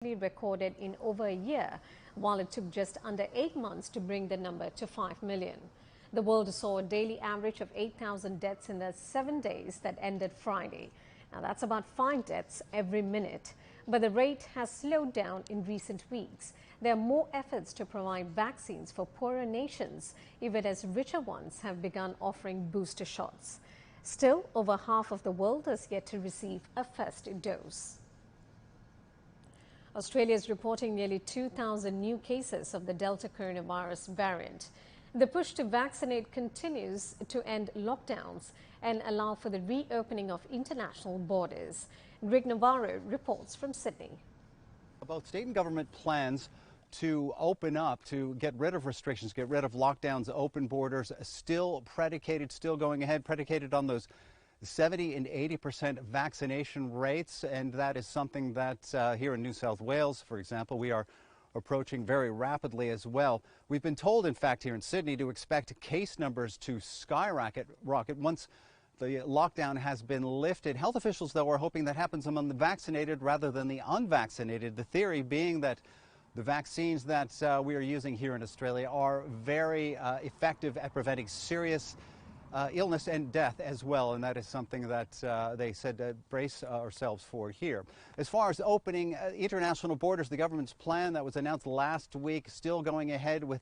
recorded in over a year, while it took just under 8 months to bring the number to 5 million. The world saw a daily average of 8,000 deaths in the 7 days that ended Friday. Now that's about 5 deaths every minute. But the rate has slowed down in recent weeks. There are more efforts to provide vaccines for poorer nations, even as richer ones have begun offering booster shots. Still, over half of the world has yet to receive a first dose. Australia is reporting nearly 2,000 new cases of the Delta coronavirus variant. The push to vaccinate continues to end lockdowns and allow for the reopening of international borders. Greg Navarro reports from Sydney. Both state and government plans to open up, to get rid of restrictions, get rid of lockdowns, open borders, still going ahead, predicated on those 70 and 80% vaccination rates. And that is something that here in New South Wales, for example, we are approaching very rapidly as well. We've been told, in fact, here in Sydney to expect case numbers to skyrocket once the lockdown has been lifted. Health officials, though, are hoping that happens among the vaccinated rather than the unvaccinated. The theory being that the vaccines that we are using here in Australia are very effective at preventing serious illness and death as well, and that is something that they said brace ourselves for here. As far as opening international borders, the government's plan that was announced last week still going ahead with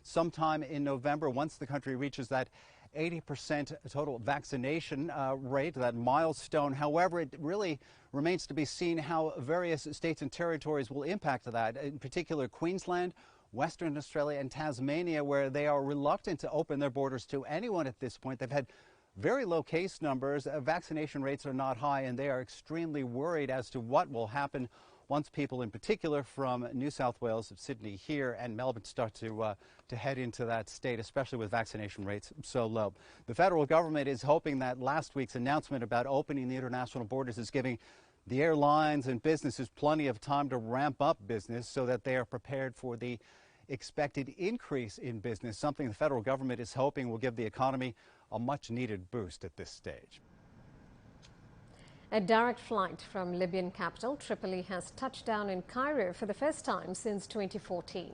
sometime in November once the country reaches that 80% total vaccination rate, that milestone. However, it really remains to be seen how various states and territories will impact that, in particular Queensland, Western Australia and Tasmania, where they are reluctant to open their borders to anyone at this point. They've had very low case numbers, vaccination rates are not high, and they are extremely worried as to what will happen once people in particular from New South Wales, Sydney here and Melbourne start to head into that state, especially with vaccination rates so low. The federal government is hoping that last week's announcement about opening the international borders is giving the airlines and businesses plenty of time to ramp up business so that they are prepared for the expected increase in business, something the federal government is hoping will give the economy a much-needed boost at this stage. A direct flight from Libyan capital Tripoli has touched down in Cairo for the first time since 2014.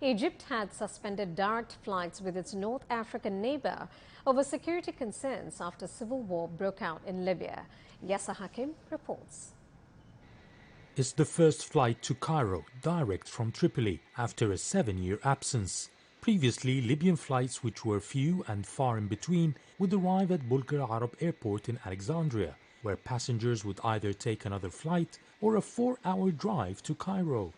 Egypt had suspended direct flights with its North African neighbor over security concerns after civil war broke out in Libya. Yasser Hakim reports. It's the first flight to Cairo direct from Tripoli after a 7-year absence. Previously, Libyan flights, which were few and far in between, would arrive at Bulgar Arab Airport in Alexandria, where passengers would either take another flight or a 4-hour drive to Cairo.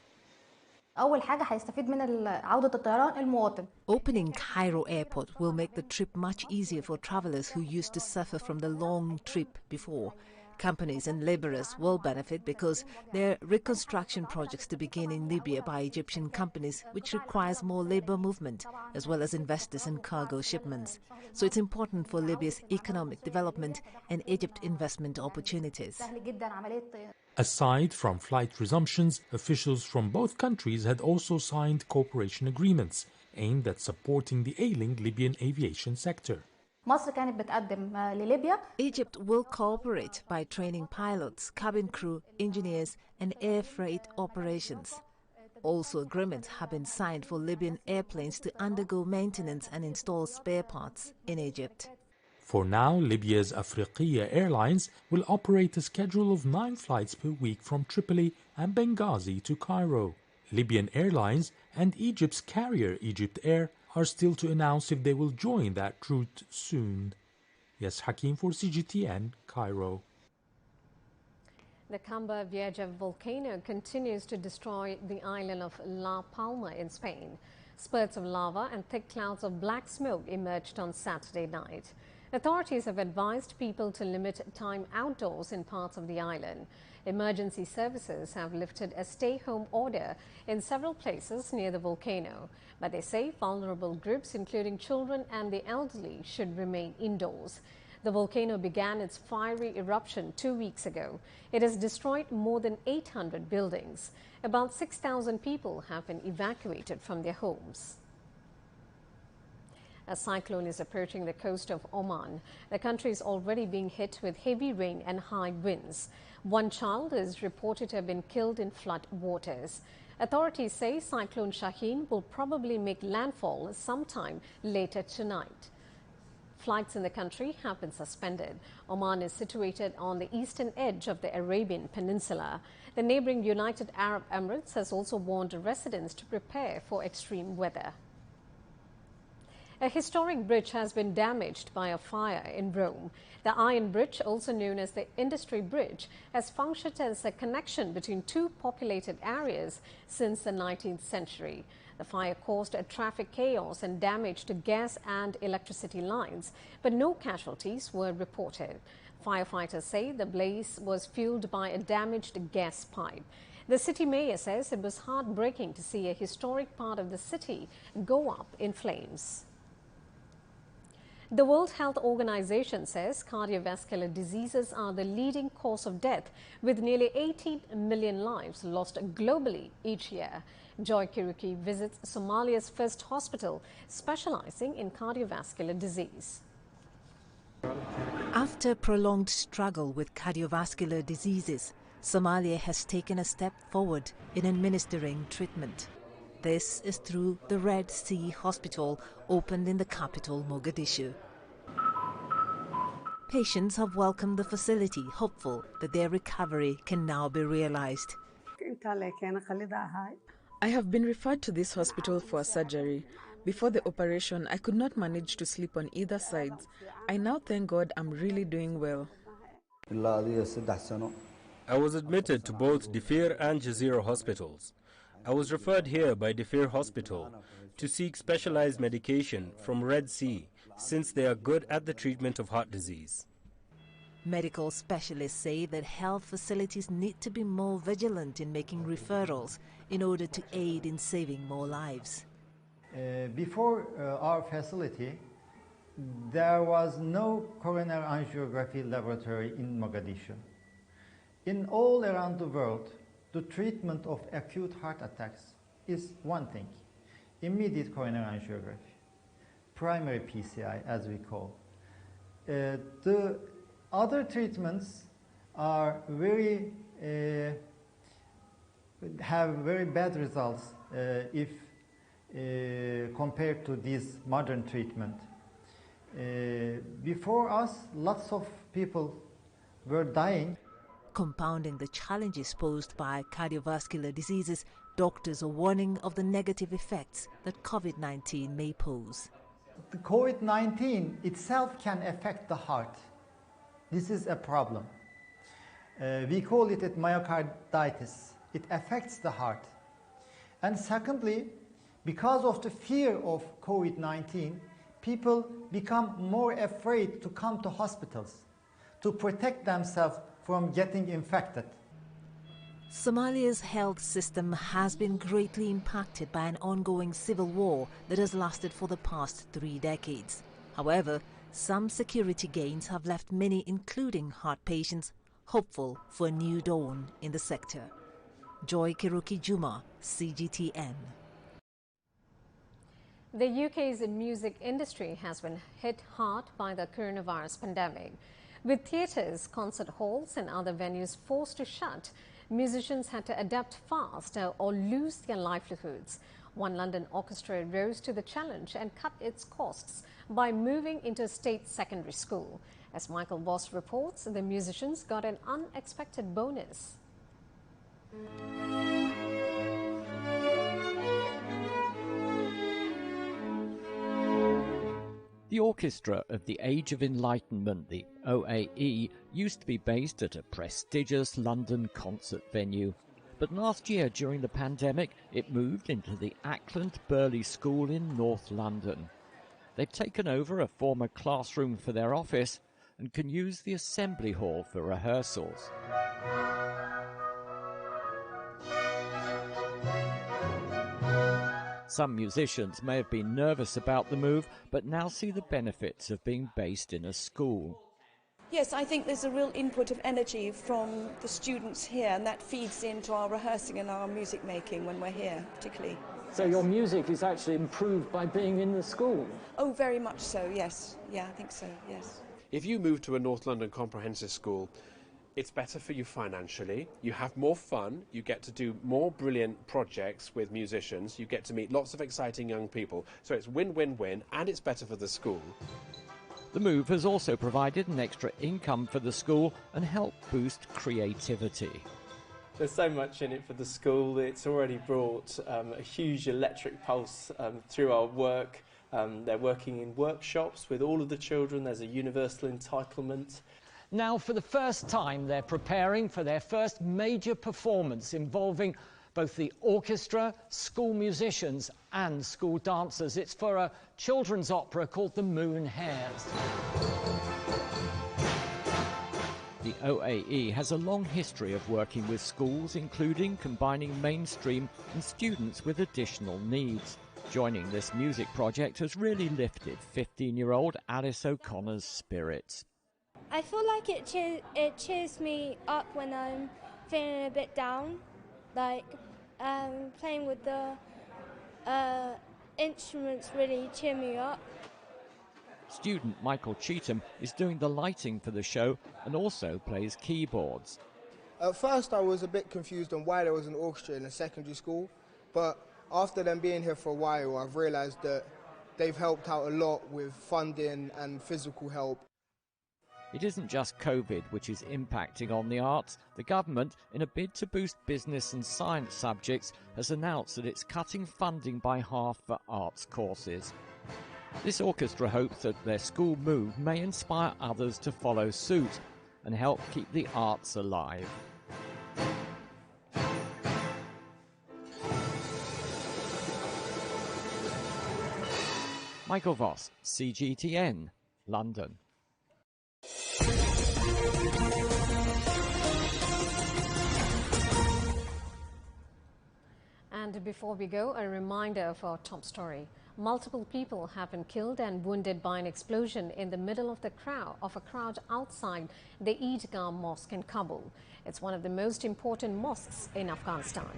Opening Cairo Airport will make the trip much easier for travelers who used to suffer from the long trip before. Companies and laborers will benefit because there are reconstruction projects to begin in Libya by Egyptian companies, which requires more labor movement, as well as investors and cargo shipments. So it's important for Libya's economic development and Egypt investment opportunities. Aside from flight resumptions, officials from both countries had also signed cooperation agreements aimed at supporting the ailing Libyan aviation sector. Egypt will cooperate by training pilots, cabin crew, engineers and air freight operations. Also, agreements have been signed for Libyan airplanes to undergo maintenance and install spare parts in Egypt. For now, Libya's Afriqiya Airlines will operate a schedule of 9 flights per week from Tripoli and Benghazi to Cairo. Libyan Airlines and Egypt's carrier Egypt Air are still to announce if they will join that route soon. Yes, Hakim for CGTN, Cairo. The Camba Vieja volcano continues to destroy the island of La Palma in Spain. Spurts of lava and thick clouds of black smoke emerged on Saturday night. Authorities have advised people to limit time outdoors in parts of the island. Emergency services have lifted a stay-home order in several places near the volcano, but they say vulnerable groups, including children and the elderly, should remain indoors. The volcano began its fiery eruption 2 weeks ago. It has destroyed more than 800 buildings. About 6,000 people have been evacuated from their homes. A cyclone is approaching the coast of Oman. The country is already being hit with heavy rain and high winds. One child is reported to have been killed in flood waters. Authorities say Cyclone Shaheen will probably make landfall sometime later tonight. Flights in the country have been suspended. Oman is situated on the eastern edge of the Arabian Peninsula. The neighboring United Arab Emirates has also warned residents to prepare for extreme weather. A historic bridge has been damaged by a fire in Rome. The Iron Bridge, also known as the Industry Bridge, has functioned as a connection between two populated areas since the 19th century. The fire caused a traffic chaos and damage to gas and electricity lines, but no casualties were reported. Firefighters say the blaze was fueled by a damaged gas pipe. The city mayor says it was heartbreaking to see a historic part of the city go up in flames. The World Health Organization says cardiovascular diseases are the leading cause of death, with nearly 18 million lives lost globally each year. Joy Kiruki visits Somalia's first hospital specializing in cardiovascular disease. After prolonged struggle with cardiovascular diseases, Somalia has taken a step forward in administering treatment. This is through the Red Sea Hospital, opened in the capital, Mogadishu. Patients have welcomed the facility, hopeful that their recovery can now be realized. I have been referred to this hospital for a surgery. Before the operation, I could not manage to sleep on either side. I now thank God I'm really doing well. I was admitted to both Dafir and Jazeera hospitals. I was referred here by Dafir Hospital to seek specialized medication from Red Sea, since they are good at the treatment of heart disease. Medical specialists say that health facilities need to be more vigilant in making referrals in order to aid in saving more lives. Before our facility, there was no coronary angiography laboratory in Mogadishu. In all around the world, the treatment of acute heart attacks is one thing: immediate coronary angiography, primary PCI as we call. The other treatments are have very bad results if compared to this modern treatment. Before us, lots of people were dying. Compounding the challenges posed by cardiovascular diseases, doctors are warning of the negative effects that COVID-19 may pose. The COVID-19 itself can affect the heart. This is a problem. We call it myocarditis. It affects the heart. And secondly, because of the fear of COVID-19, people become more afraid to come to hospitals to protect themselves from getting infected. Somalia's health system has been greatly impacted by an ongoing civil war that has lasted for the past 3 decades. However, some security gains have left many, including heart patients, hopeful for a new dawn in the sector. Joy Kiruki Juma, CGTN. The UK's music industry has been hit hard by the coronavirus pandemic. With theatres, concert halls and other venues forced to shut, musicians had to adapt fast or lose their livelihoods. One London orchestra rose to the challenge and cut its costs by moving into a state secondary school. As Michael Voss reports, the musicians got an unexpected bonus. The Orchestra of the Age of Enlightenment, the OAE, used to be based at a prestigious London concert venue. But last year, during the pandemic, it moved into the Ackland Burley School in North London. They've taken over a former classroom for their office and can use the assembly hall for rehearsals. Some musicians may have been nervous about the move, but now see the benefits of being based in a school. Yes, I think there's a real input of energy from the students here, and that feeds into our rehearsing and our music making when we're here, particularly. So your music is actually improved by being in the school? Oh, very much so, yes. Yeah, I think so, yes. If you move to a North London comprehensive school, it's better for you financially, you have more fun, you get to do more brilliant projects with musicians, you get to meet lots of exciting young people, so it's win-win-win, and it's better for the school. The move has also provided an extra income for the school and helped boost creativity. There's so much in it for the school. It's already brought a huge electric pulse through our work. They're working in workshops with all of the children. There's a universal entitlement. Now, for the first time, they're preparing for their first major performance involving both the orchestra, school musicians and school dancers. It's for a children's opera called The Moon Hares. The OAE has a long history of working with schools, including combining mainstream and students with additional needs. Joining this music project has really lifted 15-year-old Alice O'Connor's spirits. I feel like it cheers me up when I'm feeling a bit down, like playing with the instruments really cheer me up. Student Michael Cheetham is doing the lighting for the show and also plays keyboards. At first I was a bit confused on why there was an orchestra in a secondary school, but after them being here for a while I've realised that they've helped out a lot with funding and physical help. It isn't just COVID which is impacting on the arts. The government, in a bid to boost business and science subjects, has announced that it's cutting funding by half for arts courses. This orchestra hopes that their school move may inspire others to follow suit and help keep the arts alive. Michael Voss, CGTN, London. And before we go, a reminder of our top story. Multiple people have been killed and wounded by an explosion in the middle of a crowd outside the Eidgah Mosque in Kabul. It's one of the most important mosques in Afghanistan.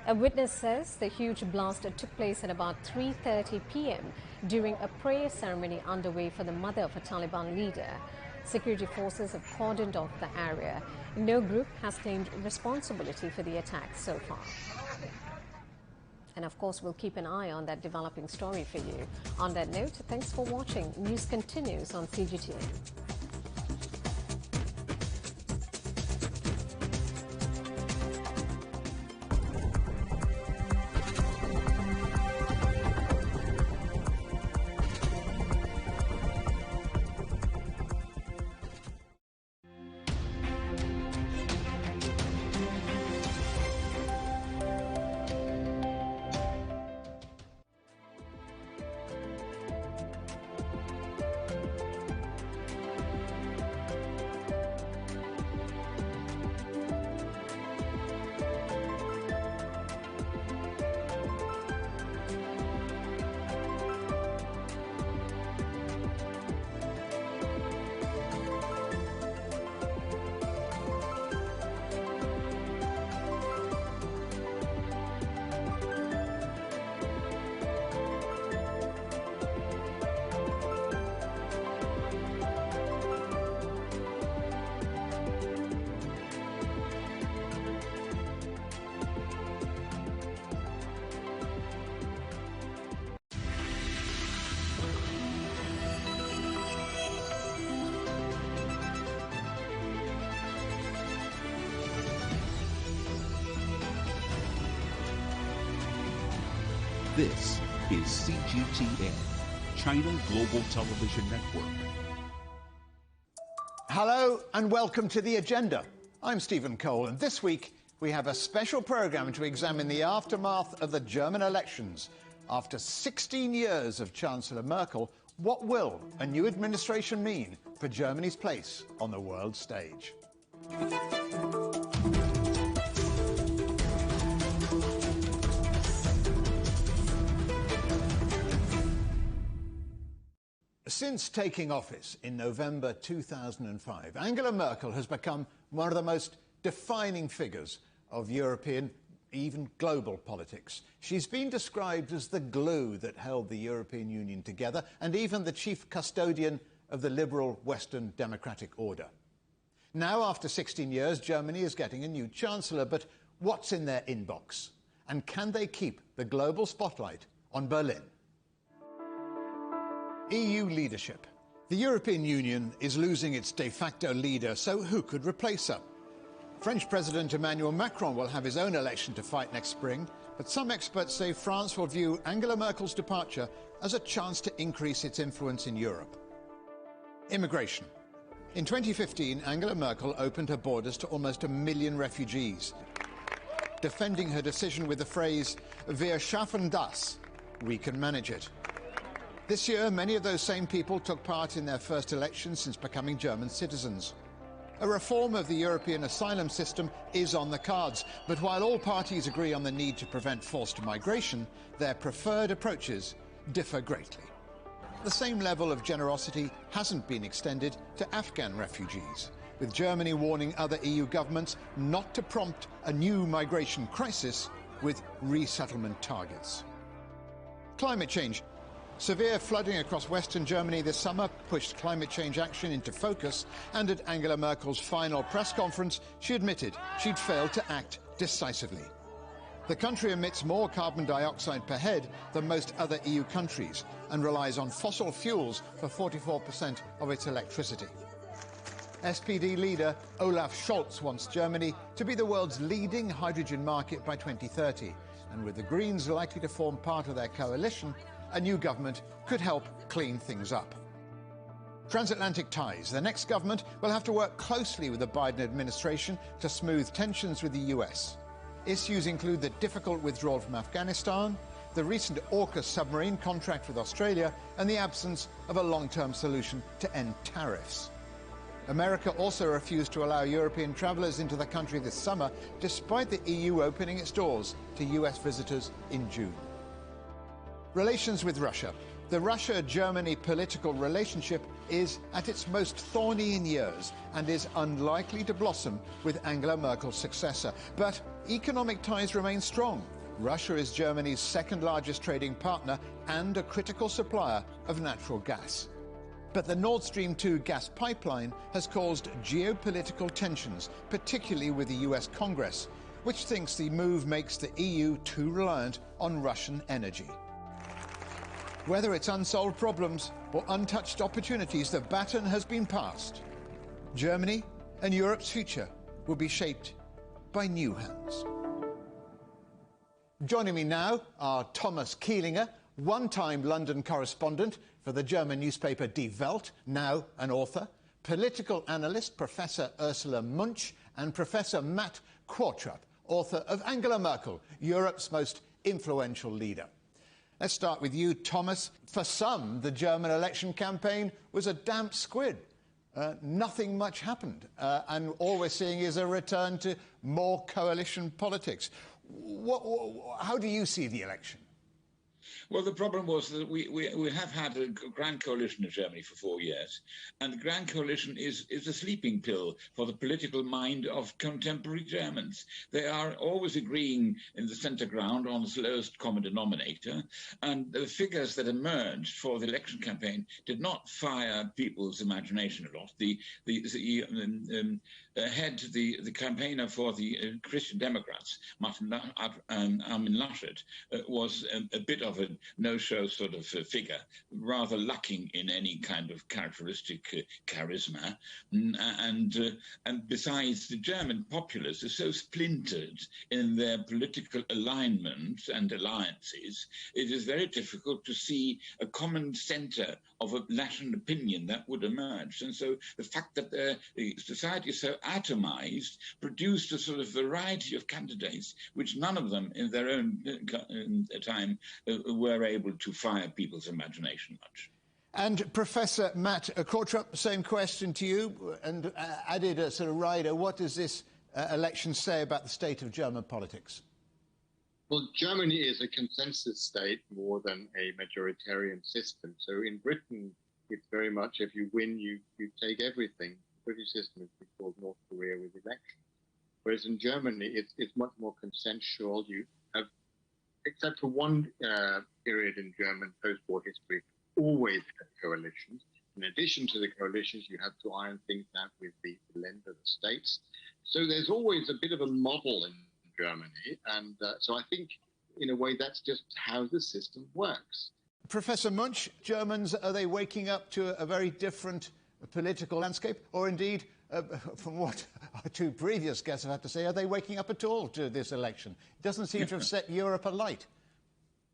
A witness says the huge blast took place at about 3:30 p.m. during a prayer ceremony underway for the mother of a Taliban leader. Security forces have cordoned off the area. No group has claimed responsibility for the attack so far. And of course, we'll keep an eye on that developing story for you. On that note, thanks for watching. News continues on CGTN. This is CGTN, China Global Television Network. Hello and welcome to The Agenda. I'm Stephen Cole, and this week we have a special programme to examine the aftermath of the German elections. After 16 years of Chancellor Merkel, what will a new administration mean for Germany's place on the world stage? Since taking office in November 2005, Angela Merkel has become one of the most defining figures of European, even global politics. She's been described as the glue that held the European Union together and even the chief custodian of the liberal Western democratic order. Now, after 16 years, Germany is getting a new chancellor, but what's in their inbox? And can they keep the global spotlight on Berlin? EU leadership. The European Union is losing its de facto leader, so who could replace her? French President Emmanuel Macron will have his own election to fight next spring, but some experts say France will view Angela Merkel's departure as a chance to increase its influence in Europe. Immigration. In 2015, Angela Merkel opened her borders to almost 1 million refugees, defending her decision with the phrase, "Wir schaffen das," we can manage it. This year, many of those same people took part in their first election since becoming German citizens. A reform of the European asylum system is on the cards, but while all parties agree on the need to prevent forced migration, their preferred approaches differ greatly. The same level of generosity hasn't been extended to Afghan refugees, with Germany warning other EU governments not to prompt a new migration crisis with resettlement targets. Climate change. Severe flooding across western Germany this summer pushed climate change action into focus, and at Angela Merkel's final press conference, she admitted she'd failed to act decisively. The country emits more carbon dioxide per head than most other EU countries and relies on fossil fuels for 44% of its electricity. SPD leader Olaf Scholz wants Germany to be the world's leading hydrogen market by 2030, and with the Greens likely to form part of their coalition, a new government could help clean things up. Transatlantic ties. The next government will have to work closely with the Biden administration to smooth tensions with the US. Issues include the difficult withdrawal from Afghanistan, the recent AUKUS submarine contract with Australia, and the absence of a long-term solution to end tariffs. America also refused to allow European travellers into the country this summer, despite the EU opening its doors to US visitors in June. Relations with Russia. The Russia-Germany political relationship is at its most thorny in years and is unlikely to blossom with Angela Merkel's successor. But economic ties remain strong. Russia is Germany's second-largest trading partner and a critical supplier of natural gas. But the Nord Stream 2 gas pipeline has caused geopolitical tensions, particularly with the US Congress, which thinks the move makes the EU too reliant on Russian energy. Whether it's unsolved problems or untouched opportunities, the baton has been passed. Germany and Europe's future will be shaped by new hands. Joining me now are Thomas Kielinger, one-time London correspondent for the German newspaper Die Welt, now an author, political analyst Professor Ursula Munch, and Professor Matt Quortrup, author of Angela Merkel, Europe's most influential leader. Let's start with you, Thomas. For some, the German election campaign was a damp squid. Nothing much happened, and all we're seeing is a return to more coalition politics. How do you see the election? Well, the problem was that we have had a grand coalition in Germany for 4 years, and the grand coalition is a sleeping pill for the political mind of contemporary Germans. They are always agreeing in the centre ground on the lowest common denominator, and the figures that emerged for the election campaign did not fire people's imagination a lot. The campaigner for the Christian Democrats, Armin Laschet, was a bit of a no-show sort of figure, rather lacking in any kind of characteristic charisma. And besides, the German populace is so splintered in their political alignments and alliances, it is very difficult to see a common centre of a national opinion that would emerge. And so the fact that the society is so atomized produced a sort of variety of candidates, which none of them in their own time were able to fire people's imagination much. And Professor Matt Quortrup, same question to you, and added a sort of rider. What does this election say about the state of German politics? Well, Germany is a consensus state more than a majoritarian system. So in Britain, it's very much if you win, you take everything. The British system has been called North Korea with elections. Whereas in Germany, it's much more consensual. You have, except for one period in German post-war history, always had coalitions. In addition to the coalitions, you have to iron things out with the Länder, the states. So there's always a bit of a model in Germany. And so I think, in a way, that's just how the system works. Professor Munch, Germans, are they waking up to a very different political landscape? Or indeed, from what our two previous guests have had to say, are they waking up at all to this election? It doesn't seem to have set Europe alight.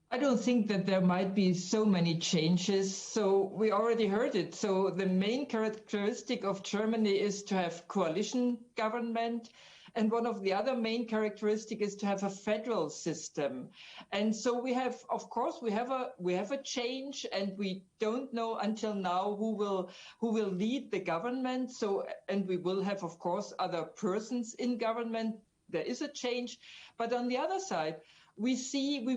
I don't think that there might be so many changes. So we already heard it. So the main characteristic of Germany is to have coalition government. And one of the other main characteristics is to have a federal system. And so we have, of course, we have a change, and we don't know until now who will lead the government. So, and we will have, of course, other persons in government. There is a change. But on the other side, we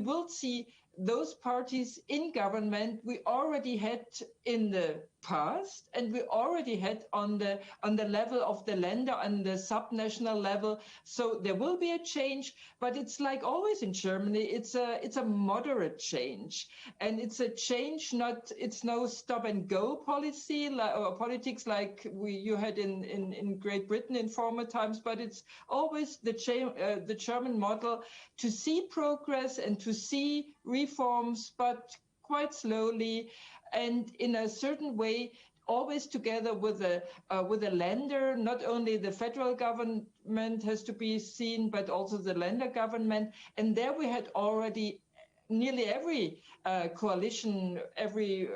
will see those parties in government we already had in the past, and we already had on the level of the Länder and the subnational level. So there will be a change, but it's like always in Germany, it's a moderate change, and it's a change. It's no stop and go policy or politics like you had in Great Britain in former times, but it's always the German model to see progress and to see reforms, but quite slowly and in a certain way, always together with a Länder. Not only the federal government has to be seen, but also the Länder government. And there we had already nearly every coalition, every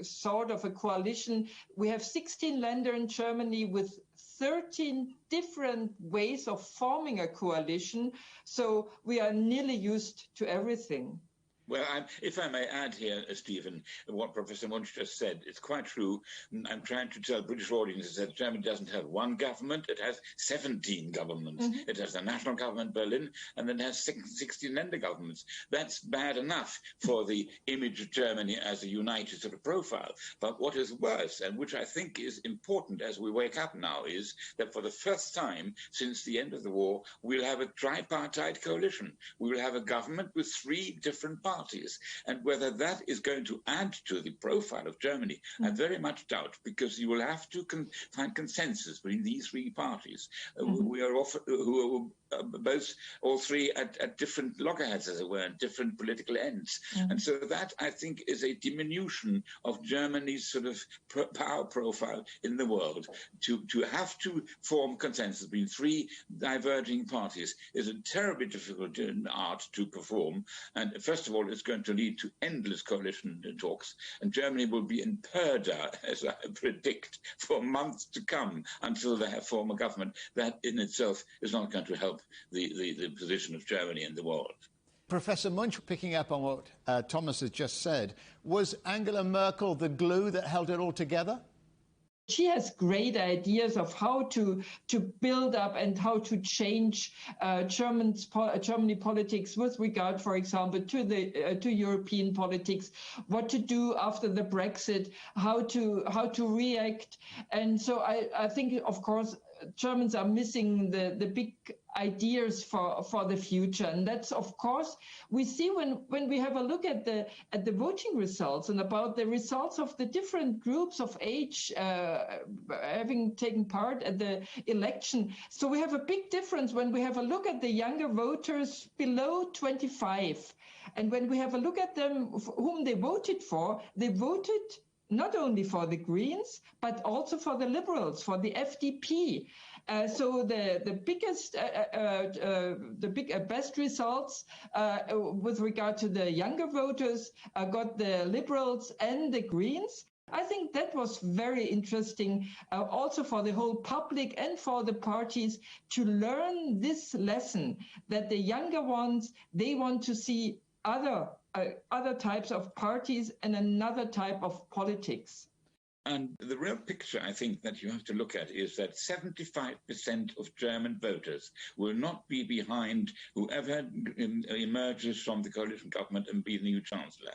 sort of a coalition. We have 16 Länder in Germany with 13 different ways of forming a coalition. So we are nearly used to everything. Well, if I may add here, Stephen, what Professor Munch just said, it's quite true. I'm trying to tell British audiences that Germany doesn't have one government, it has 17 governments. Mm-hmm. It has a national government, Berlin, and then it has 16 Länder governments. That's bad enough for the image of Germany as a united sort of profile. But what is worse, and which I think is important as we wake up now, is that for the first time since the end of the war, we'll have a tripartite coalition. We will have a government with 3 different parties. And whether that is going to add to the profile of Germany, I very much doubt, because you will have to find consensus between these 3 parties. We are who are all 3 at different loggerheads, as it were, and different political ends. And so that, I think, is a diminution of Germany's sort of power profile in the world. To have to form consensus between 3 diverging parties is a terribly difficult art to perform. And first of all, it's going to lead to endless coalition talks, and Germany will be in purdah, as I predict, for months to come until they have form a government. That in itself is not going to help the position of Germany in the world. Professor Munch, picking up on what Thomas has just said, was Angela Merkel the glue that held it all together? She has great ideas of how to build up and how to change Germany politics with regard, for example, to European politics, what to do after the Brexit, how to react. And so I think, of course, Germans are missing the big ideas for the future. And that's, of course, we see when we have a look at the voting results and about the results of the different groups of age having taken part at the election. So we have a big difference when we have a look at the younger voters below 25. And when we have a look at them, whom they voted not only for the Greens, but also for the Liberals, for the FDP. So the best results with regard to the younger voters got the Liberals and the Greens. I think that was very interesting also for the whole public and for the parties to learn this lesson that the younger ones, they want to see other types of parties and another type of politics. And the real picture, I think, that you have to look at is that 75% of German voters will not be behind whoever emerges from the coalition government and be the new chancellor.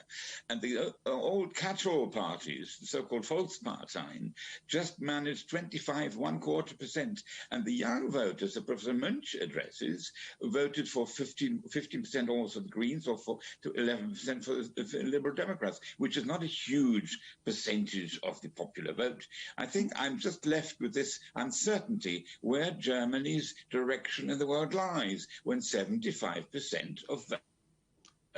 And the old catch-all parties, the so-called Volksparteien, just managed 1/4%. And the young voters, that Professor Munch addresses, voted for 15% also the Greens, or for 11% for the Liberal Democrats, which is not a huge percentage of the popular vote. I think I'm just left with this uncertainty where Germany's direction in the world lies when 75% of that.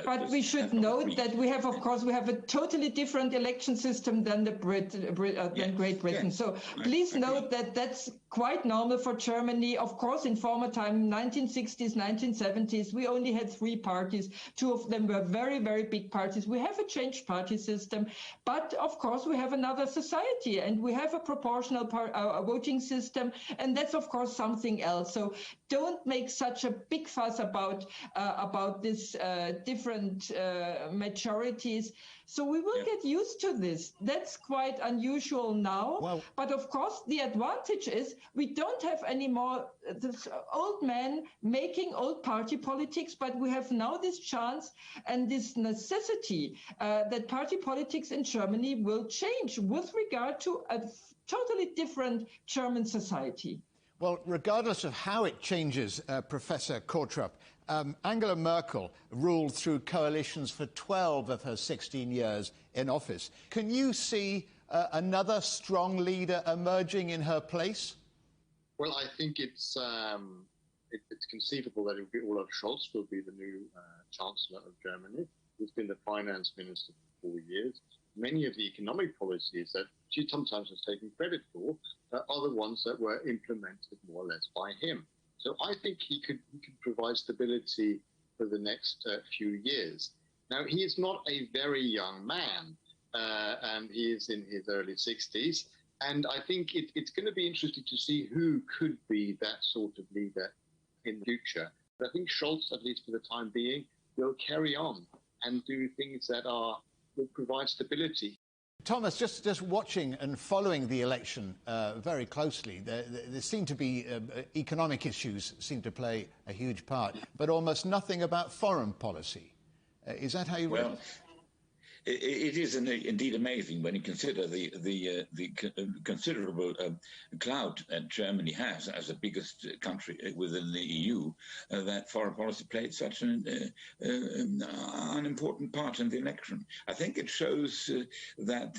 But we should note that we have, of course, we have a totally different election system than Great Britain. Yes. So please note that that's quite normal for Germany. Of course, in former time, 1960s, 1970s, we only had 3 parties. 2 of them were very, very big parties. We have a changed party system, but of course, we have another society, and we have a proportional voting system, and that's of course something else. So don't make such a big fuss about this different majorities. So we will get used to this. That's quite unusual now. Well, but of course, the advantage is we don't have anymore this old man making old party politics, but we have now this chance and this necessity that party politics in Germany will change with regard to a totally different German society. Well, regardless of how it changes, Professor Kortrup, Angela Merkel ruled through coalitions for 12 of her 16 years in office. Can you see another strong leader emerging in her place? Well, I think it's conceivable that it will be Olaf Scholz will be the new Chancellor of Germany. He's been the finance minister for 4 years. Many of the economic policies that she sometimes has taken credit for are the ones that were implemented more or less by him. So I think he could provide stability for the next few years. Now, he is not a very young man, and he is in his early 60s. And I think it's going to be interesting to see who could be that sort of leader in the future. But I think Scholz, at least for the time being, will carry on and do things that will provide stability. Thomas, just watching and following the election very closely, there seem to be economic issues seem to play a huge part, but almost nothing about foreign policy. Is that how you read it? It is indeed amazing when you consider the considerable clout that Germany has as the biggest country within the EU, that foreign policy played such an important part in the election. I think it shows that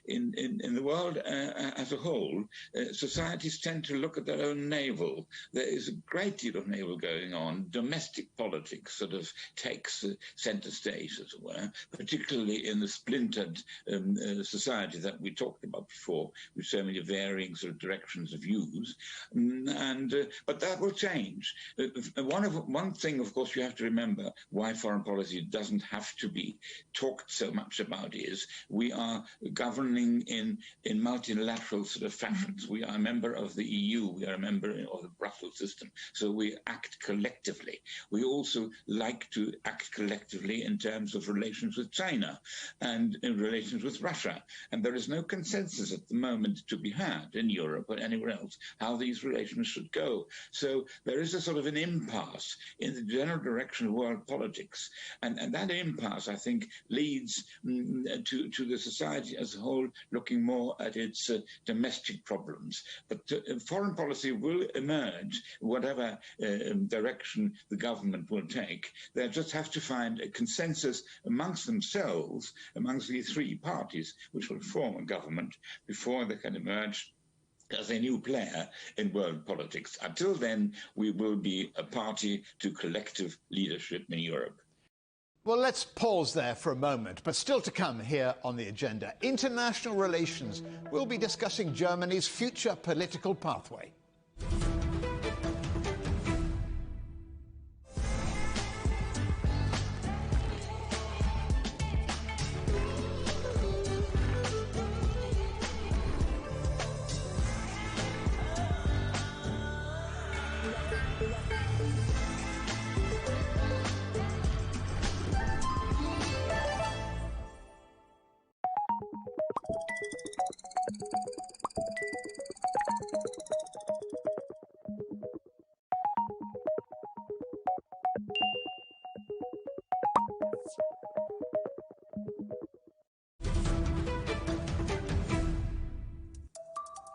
in the world as a whole, societies tend to look at their own navel. There is a great deal of navel going on. Domestic politics sort of takes centre stage, as it were, particularly in the splintered society that we talked about before, with so many varying sort of directions of views. But that will change. One thing, of course, you have to remember why foreign policy doesn't have to be talked so much about is we are governing in multilateral sort of fashions. We are a member of the EU. We are a member of the Brussels system. So we act collectively. We also like to act collectively in terms of relations with China and in relations with Russia. And there is no consensus at the moment to be had in Europe or anywhere else how these relations should go. So there is a sort of an impasse in the general direction of world politics. And that impasse, I think, leads to the society as a whole looking more at its domestic problems. But foreign policy will emerge, whatever direction the government will take. They just have to find a consensus amongst themselves, amongst the 3 parties which will form a government before they can emerge as a new player in world politics. Until then, we will be a party to collective leadership in Europe. Well, let's pause there for a moment, but still to come here on the agenda. International relations. We'll be discussing Germany's future political pathway.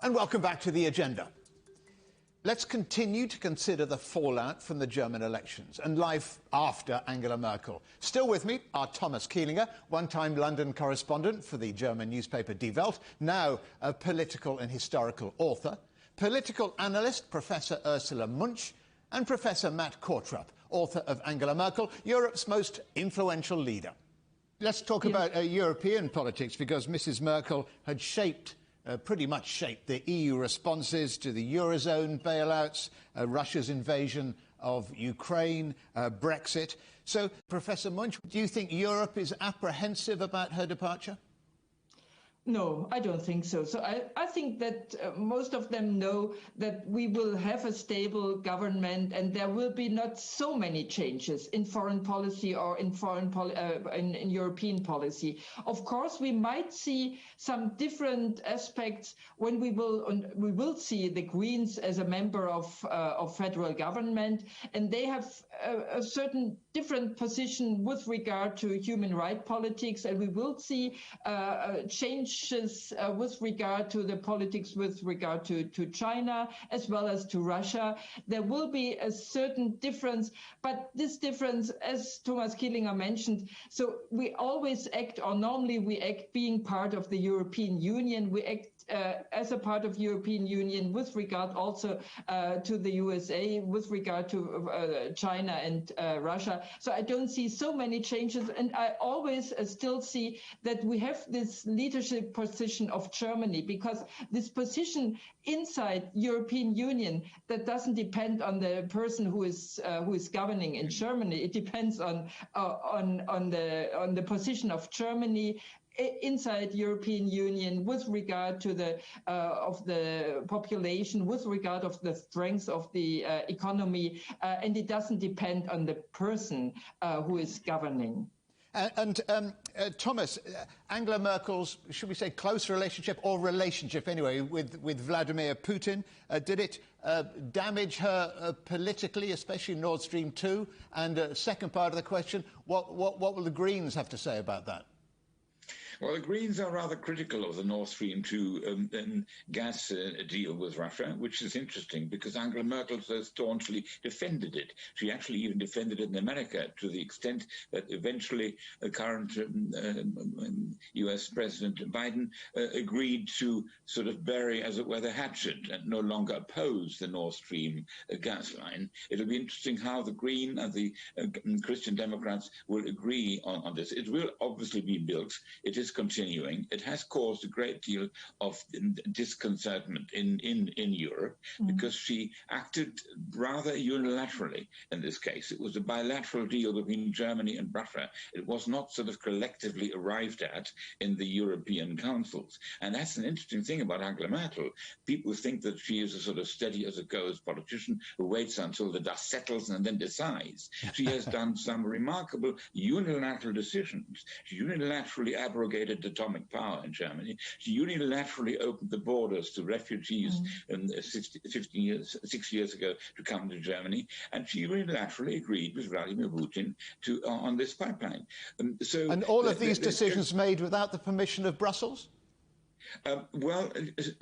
And welcome back to The Agenda. Let's continue to consider the fallout from the German elections and life after Angela Merkel. Still with me are Thomas Kielinger, one-time London correspondent for the German newspaper Die Welt, now a political and historical author, political analyst Professor Ursula Munch, and Professor Matt Kortrup, author of Angela Merkel, Europe's most influential leader. Let's talk about European politics, because Mrs. Merkel had pretty much shaped the EU responses to the Eurozone bailouts, Russia's invasion of Ukraine, Brexit. So, Professor Munch, do you think Europe is apprehensive about her departure? No, I don't think so. So I think that most of them know that we will have a stable government and there will be not so many changes in foreign policy or in in European policy. Of course, we might see some different aspects when we will see the Greens as a member of federal government, and they have a certain different position with regard to human rights politics, and we will see changes with regard to the politics with regard to China as well as to Russia. There will be a certain difference, but this difference, as Thomas Kielinger mentioned, so we always act, or normally we act being part of the European Union. We act as a part of European Union with regard also to the USA, with regard to China and Russia. So I don't see so many changes, and I always still see that we have this leadership position of Germany, because this position inside European Union, that doesn't depend on the person who is governing in Germany. It depends on the position of Germany inside European Union with regard to the population, with regard of the strength of the economy, and it doesn't depend on the person who is governing. And Thomas, Angela Merkel's, should we say, close relationship, or relationship anyway, with Vladimir Putin, did it damage her politically, especially Nord Stream 2? And second part of the question, what will the Greens have to say about that? Well, the Greens are rather critical of the Nord Stream 2 gas deal with Russia, which is interesting because Angela Merkel so staunchly defended it. She actually even defended it in America, to the extent that eventually the current US President Biden agreed to sort of bury, as it were, the hatchet and no longer oppose the Nord Stream gas line. It'll be interesting how the Green and the Christian Democrats will agree on this. It will obviously be built. It is continuing. It has caused a great deal of disconcertment in Europe because she acted rather unilaterally in this case. It was a bilateral deal between Germany and Russia. It was not sort of collectively arrived at in the European councils. And that's an interesting thing about Angela Merkel. People think that she is a sort of steady as it goes politician who waits until the dust settles and then decides. She has done some remarkable unilateral decisions. She unilaterally abrogated atomic power in Germany. She unilaterally opened the borders to refugees 6 years ago to come to Germany, and she unilaterally agreed with Vladimir Putin on this pipeline. And all of these decisions made without the permission of Brussels? Well,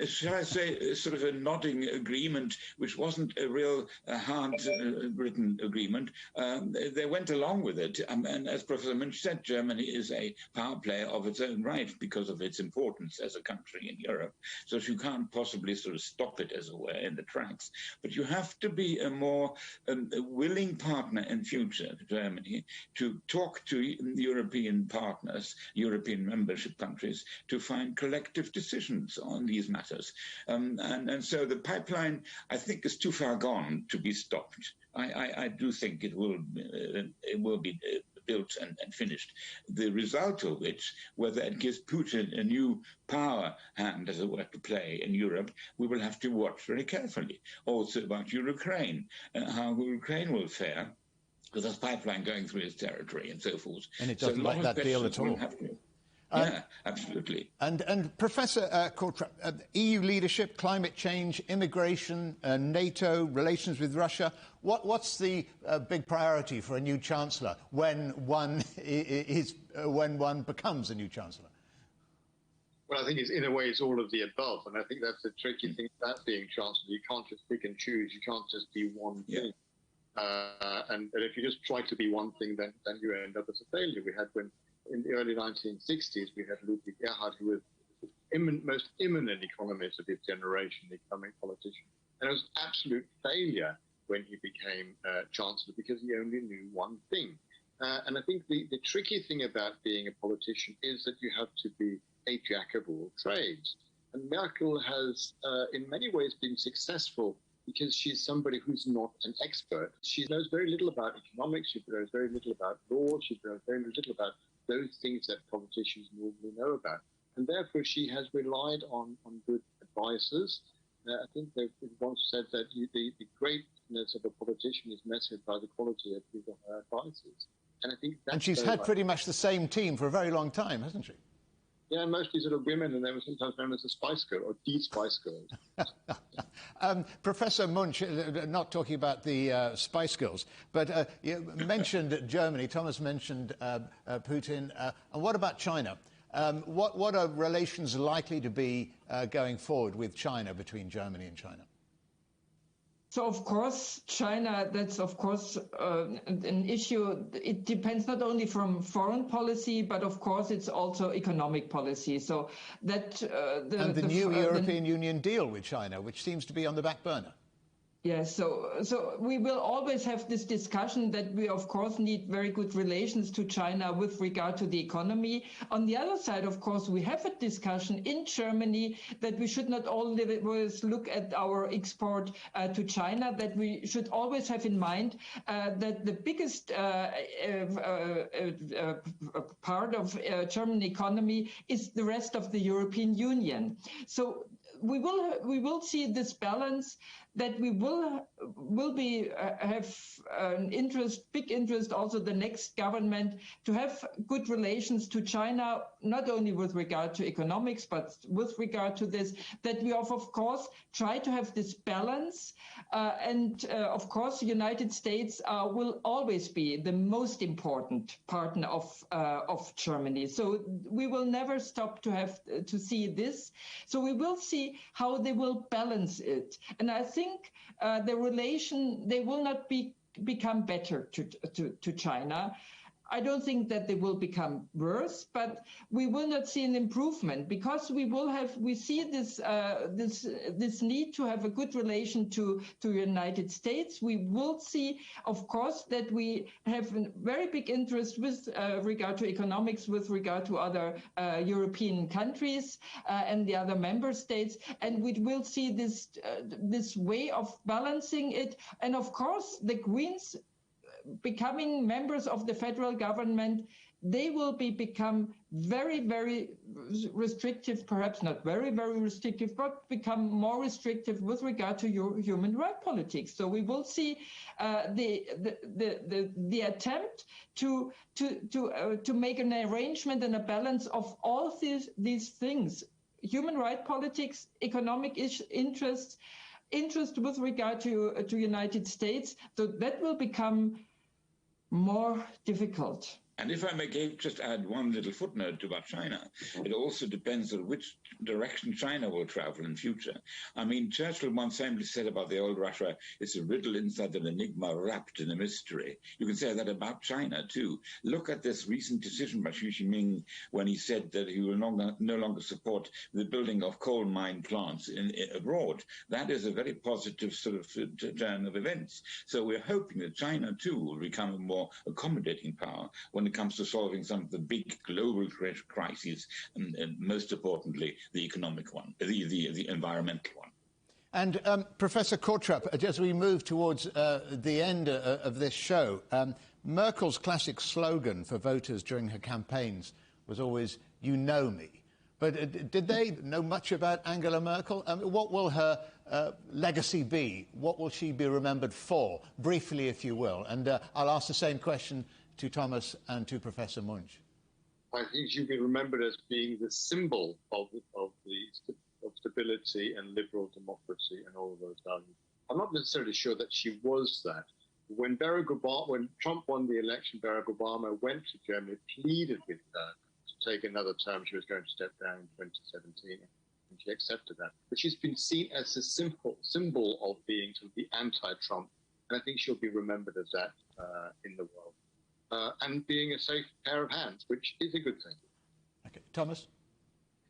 shall I say, sort of a nodding agreement, which wasn't a real hard-written agreement. They went along with it. And as Professor Munch said, Germany is a power player of its own right because of its importance as a country in Europe. So you can't possibly sort of stop it, as it were, in the tracks. But you have to be a more willing partner in future, Germany, to talk to European partners, European membership countries, to find collective decisions on these matters. And so the pipeline, I think, is too far gone to be stopped. I do think it will be built and finished. The result of which, whether it gives Putin a new power hand, as it were, to play in Europe, we will have to watch very carefully. Also about Ukraine, how Ukraine will fare with this pipeline going through its territory and so forth. And it doesn't like that deal at all. Yeah, absolutely. And Professor Kortrup, EU leadership, climate change, immigration, NATO, relations with Russia. What's the big priority for a new chancellor when one becomes a new chancellor? Well, I think in a way it's all of the above, and I think that's the tricky thing about being chancellor. You can't just pick and choose. You can't just be one thing. And if you just try to be one thing, then you end up as a failure. We had in the early 1960s, we had Ludwig Erhard, who was the most eminent economist of his generation, the economic politician. And it was an absolute failure when he became chancellor because he only knew one thing. And I think the tricky thing about being a politician is that you have to be a jack of all trades. And Merkel has, in many ways, been successful because she's somebody who's not an expert. She knows very little about economics, she knows very little about law, she knows very little about those things that politicians normally know about. And therefore, she has relied on good advisors. I think they've once said that the greatness of a politician is measured by the quality of his or her advisors. And I think that's and she's had pretty much the same team for a very long time, hasn't she? Yeah, mostly sort of women, and they were sometimes known as the Spice Girl or the Spice Girls. Professor Munch, not talking about the Spice Girls, but you mentioned Germany. Thomas mentioned Putin. And what about China? What are relations likely to be going forward with China, between Germany and China? So, of course, China, that's, of course, an issue. It depends not only from foreign policy, but, of course, it's also economic policy. So that... the new European Union deal with China, which seems to be on the back burner. Yes, so we will always have this discussion that we, of course, need very good relations to China with regard to the economy. On the other side, of course, we have a discussion in Germany that we should not always look at our export to China, that we should always have in mind that the biggest part of German economy is the rest of the European Union. So we will see this balance, that we will have an big interest, also the next government, to have good relations to China, not only with regard to economics, but with regard to this, that we of course try to have this balance. And of course, the United States will always be the most important partner of Germany. So we will never stop to see this. So we will see how they will balance it. And I think the relation, they will not become better to China. I don't think that they will become worse, but we will not see an improvement because we see this need to have a good relation to the United States. We will see, of course, that we have a very big interest with regard to economics, with regard to other European countries and the other member states, and we will see this way of balancing it. And of course, the Greens becoming members of the federal government, they will become very, very restrictive, perhaps not very, very restrictive, but become more restrictive with regard to human rights politics. So we will see the attempt to make an arrangement and a balance of all these things: human rights politics, economic interests, interest with regard to United States. So that will become more difficult. And if I may just add one little footnote about China, it also depends on which direction China will travel in future. I mean, Churchill once famously said about the old Russia, it's a riddle inside an enigma wrapped in a mystery. You can say that about China, too. Look at this recent decision by Xi Jinping when he said that he will no longer support the building of coal mine plants abroad. That is a very positive sort of turn of events. So we're hoping that China, too, will become a more accommodating power when it comes to solving some of the big global crises, and most importantly, the economic one, the environmental one. And Professor Kortrup, as we move towards the end of this show, Merkel's classic slogan for voters during her campaigns was always, "You know me." But did they know much about Angela Merkel? What will her legacy be? What will she be remembered for? Briefly, if you will. And I'll ask the same question to Thomas and to Professor Munch. I think she'll be remembered as being the symbol of stability and liberal democracy and all of those values. I'm not necessarily sure that she was that. When Trump won the election, Barack Obama went to Germany, pleaded with her to take another term. She was going to step down in 2017, and she accepted that. But she's been seen as a symbol of being sort of the anti-Trump, and I think she'll be remembered as that in the world. And being a safe pair of hands, which is a good thing. Okay, Thomas?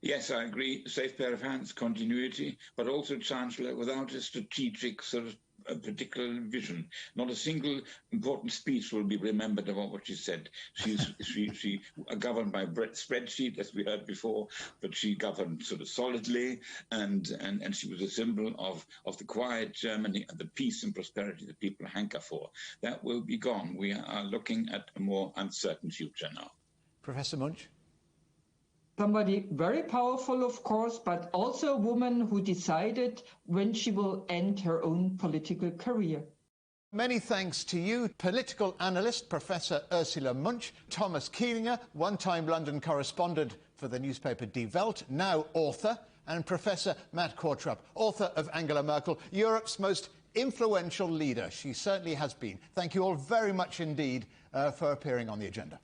Yes, I agree. Safe pair of hands, continuity, but also Chancellor without a strategic sort of a particular vision. Not a single important speech will be remembered about what she said. She governed by spreadsheet, as we heard before, but she governed sort of solidly, and she was a symbol of the quiet Germany and the peace and prosperity that people hanker for. That will be gone. We are looking at a more uncertain future now. Professor Munch? Somebody very powerful, of course, but also a woman who decided when she will end her own political career. Many thanks to you, political analyst Professor Ursula Munch, Thomas Kielinger, one-time London correspondent for the newspaper Die Welt, now author, and Professor Matt Kortrup, author of Angela Merkel, Europe's most influential leader. She certainly has been. Thank you all very much indeed for appearing on the agenda.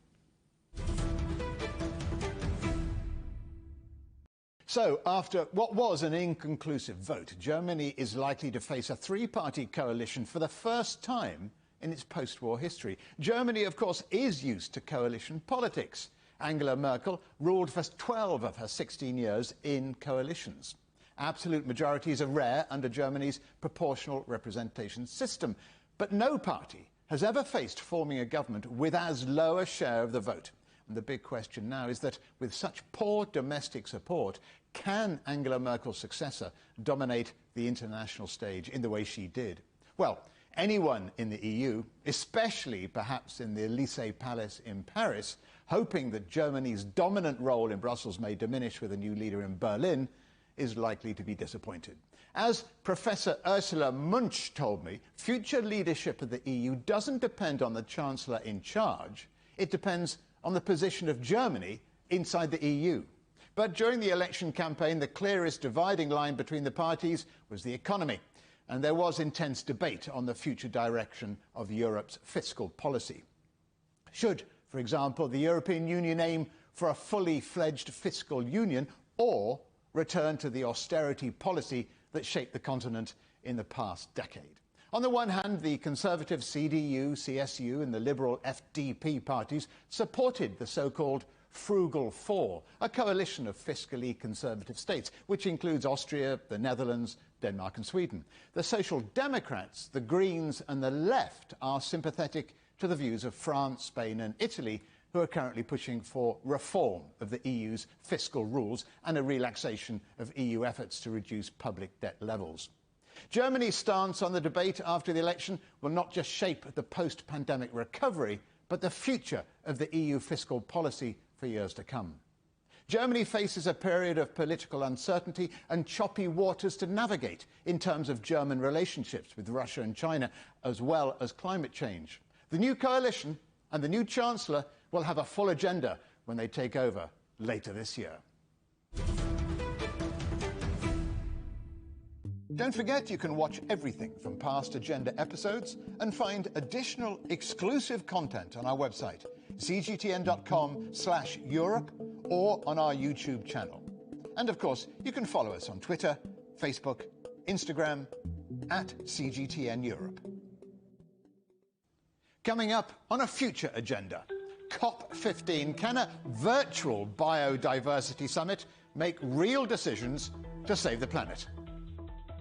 So, after what was an inconclusive vote, Germany is likely to face a three-party coalition for the first time in its post-war history. Germany, of course, is used to coalition politics. Angela Merkel ruled for 12 of her 16 years in coalitions. Absolute majorities are rare under Germany's proportional representation system, but no party has ever faced forming a government with as low a share of the vote. And the big question now is that with such poor domestic support, can Angela Merkel's successor dominate the international stage in the way she did? Well, anyone in the EU, especially perhaps in the Élysée Palace in Paris, hoping that Germany's dominant role in Brussels may diminish with a new leader in Berlin, is likely to be disappointed. As Professor Ursula Munch told me, future leadership of the EU doesn't depend on the Chancellor in charge. It depends on the position of Germany inside the EU. But during the election campaign, the clearest dividing line between the parties was the economy, and there was intense debate on the future direction of Europe's fiscal policy. Should, for example, the European Union aim for a fully fledged fiscal union or return to the austerity policy that shaped the continent in the past decade? On the one hand, the conservative CDU, CSU and the liberal FDP parties supported the so-called Frugal Four, a coalition of fiscally conservative states, which includes Austria, the Netherlands, Denmark and Sweden. The Social Democrats, the Greens and the Left are sympathetic to the views of France, Spain and Italy, who are currently pushing for reform of the EU's fiscal rules and a relaxation of EU efforts to reduce public debt levels. Germany's stance on the debate after the election will not just shape the post-pandemic recovery, but the future of the EU fiscal policy for years to come. Germany faces a period of political uncertainty and choppy waters to navigate in terms of German relationships with Russia and China, as well as climate change. The new coalition and the new Chancellor will have a full agenda when they take over later this year. Don't forget you can watch everything from past Agenda episodes and find additional exclusive content on our website, cgtn.com/Europe, or on our YouTube channel. And of course, you can follow us on Twitter, Facebook, Instagram, @CGTN Europe. Coming up on a future agenda, COP15, can a virtual biodiversity summit make real decisions to save the planet?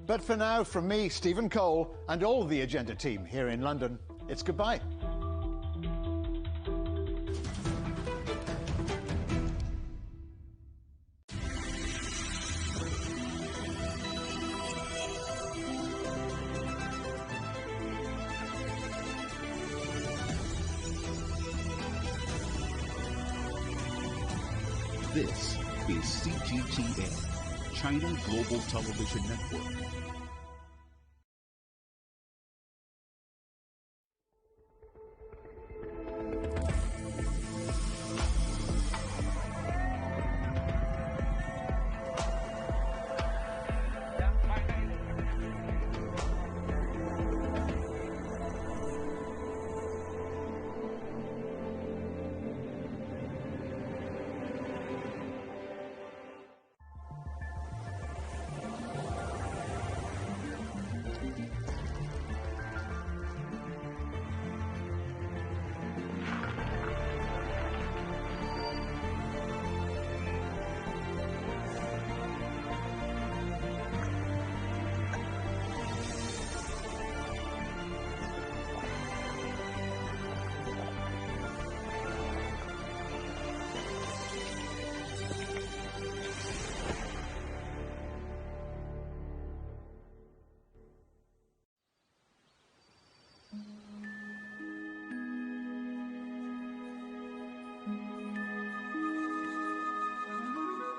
But for now, from me, Stephen Cole, and all the Agenda team here in London, it's goodbye. This is CGTN, China Global Television Network.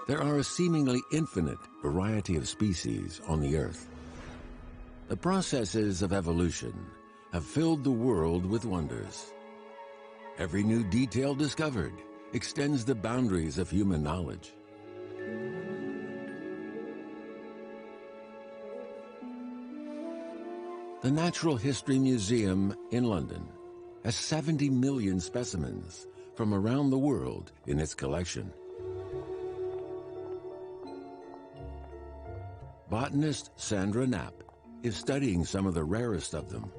There are a seemingly infinite variety of species on the Earth. The processes of evolution have filled the world with wonders. Every new detail discovered extends the boundaries of human knowledge. The Natural History Museum in London has 70 million specimens from around the world in its collection. Botanist Sandra Knapp is studying some of the rarest of them.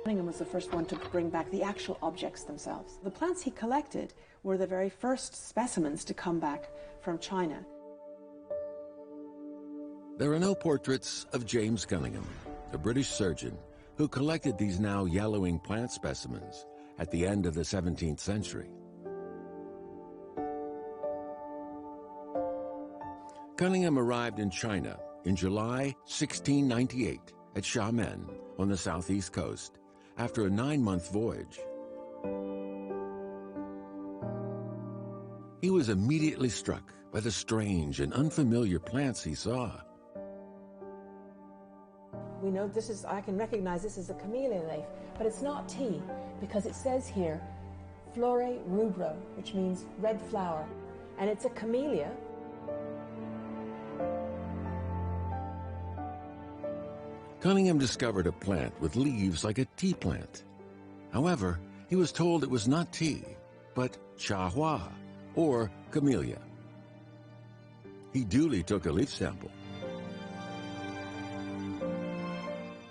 Cunningham was the first one to bring back the actual objects themselves. The plants he collected were the very first specimens to come back from China. There are no portraits of James Cunningham, a British surgeon who collected these now yellowing plant specimens at the end of the 17th century. Cunningham arrived in China in July 1698 at Xiamen on the southeast coast after a 9-month voyage. He was immediately struck by the strange and unfamiliar plants he saw. We know I can recognize this as a camellia leaf, but it's not tea because it says here, Flore rubro, which means red flower, and it's a camellia. Cunningham discovered a plant with leaves like a tea plant. However, he was told it was not tea, but chahua, or camellia. He duly took a leaf sample.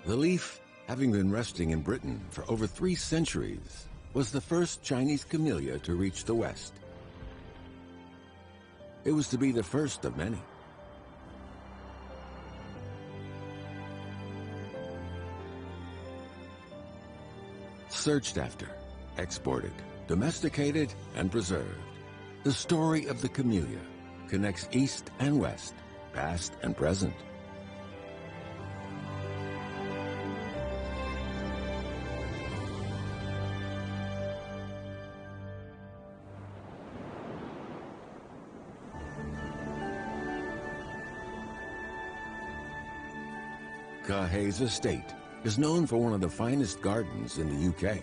The leaf, having been resting in Britain for over 3 centuries, was the first Chinese camellia to reach the West. It was to be the first of many. Searched after, exported, domesticated, and preserved, the story of the camellia connects East and West, past and present. Hayes Estate is known for one of the finest gardens in the UK.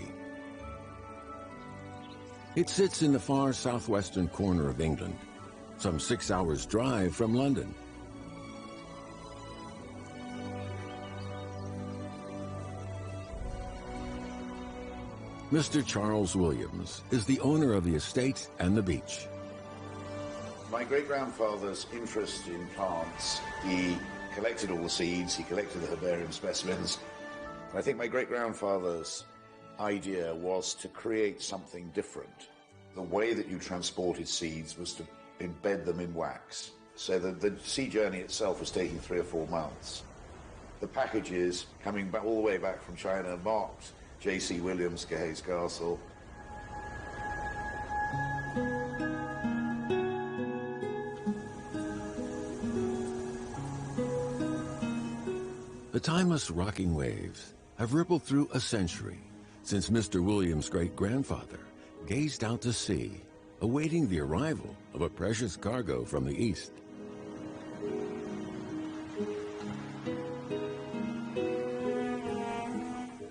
It sits in the far southwestern corner of England, some 6 hours' drive from London. Mr. Charles Williams is the owner of the estate and the beach. My great-grandfather's interest in plants, he collected all the seeds, he collected the herbarium specimens. I think my great-grandfather's idea was to create something different. The way that you transported seeds was to embed them in wax. So the sea journey itself was taking 3 or 4 months. The packages coming back all the way back from China marked J.C. Williams, Hayes Castle. The timeless rocking waves have rippled through a century since Mr. Williams' great-grandfather gazed out to sea, awaiting the arrival of a precious cargo from the East.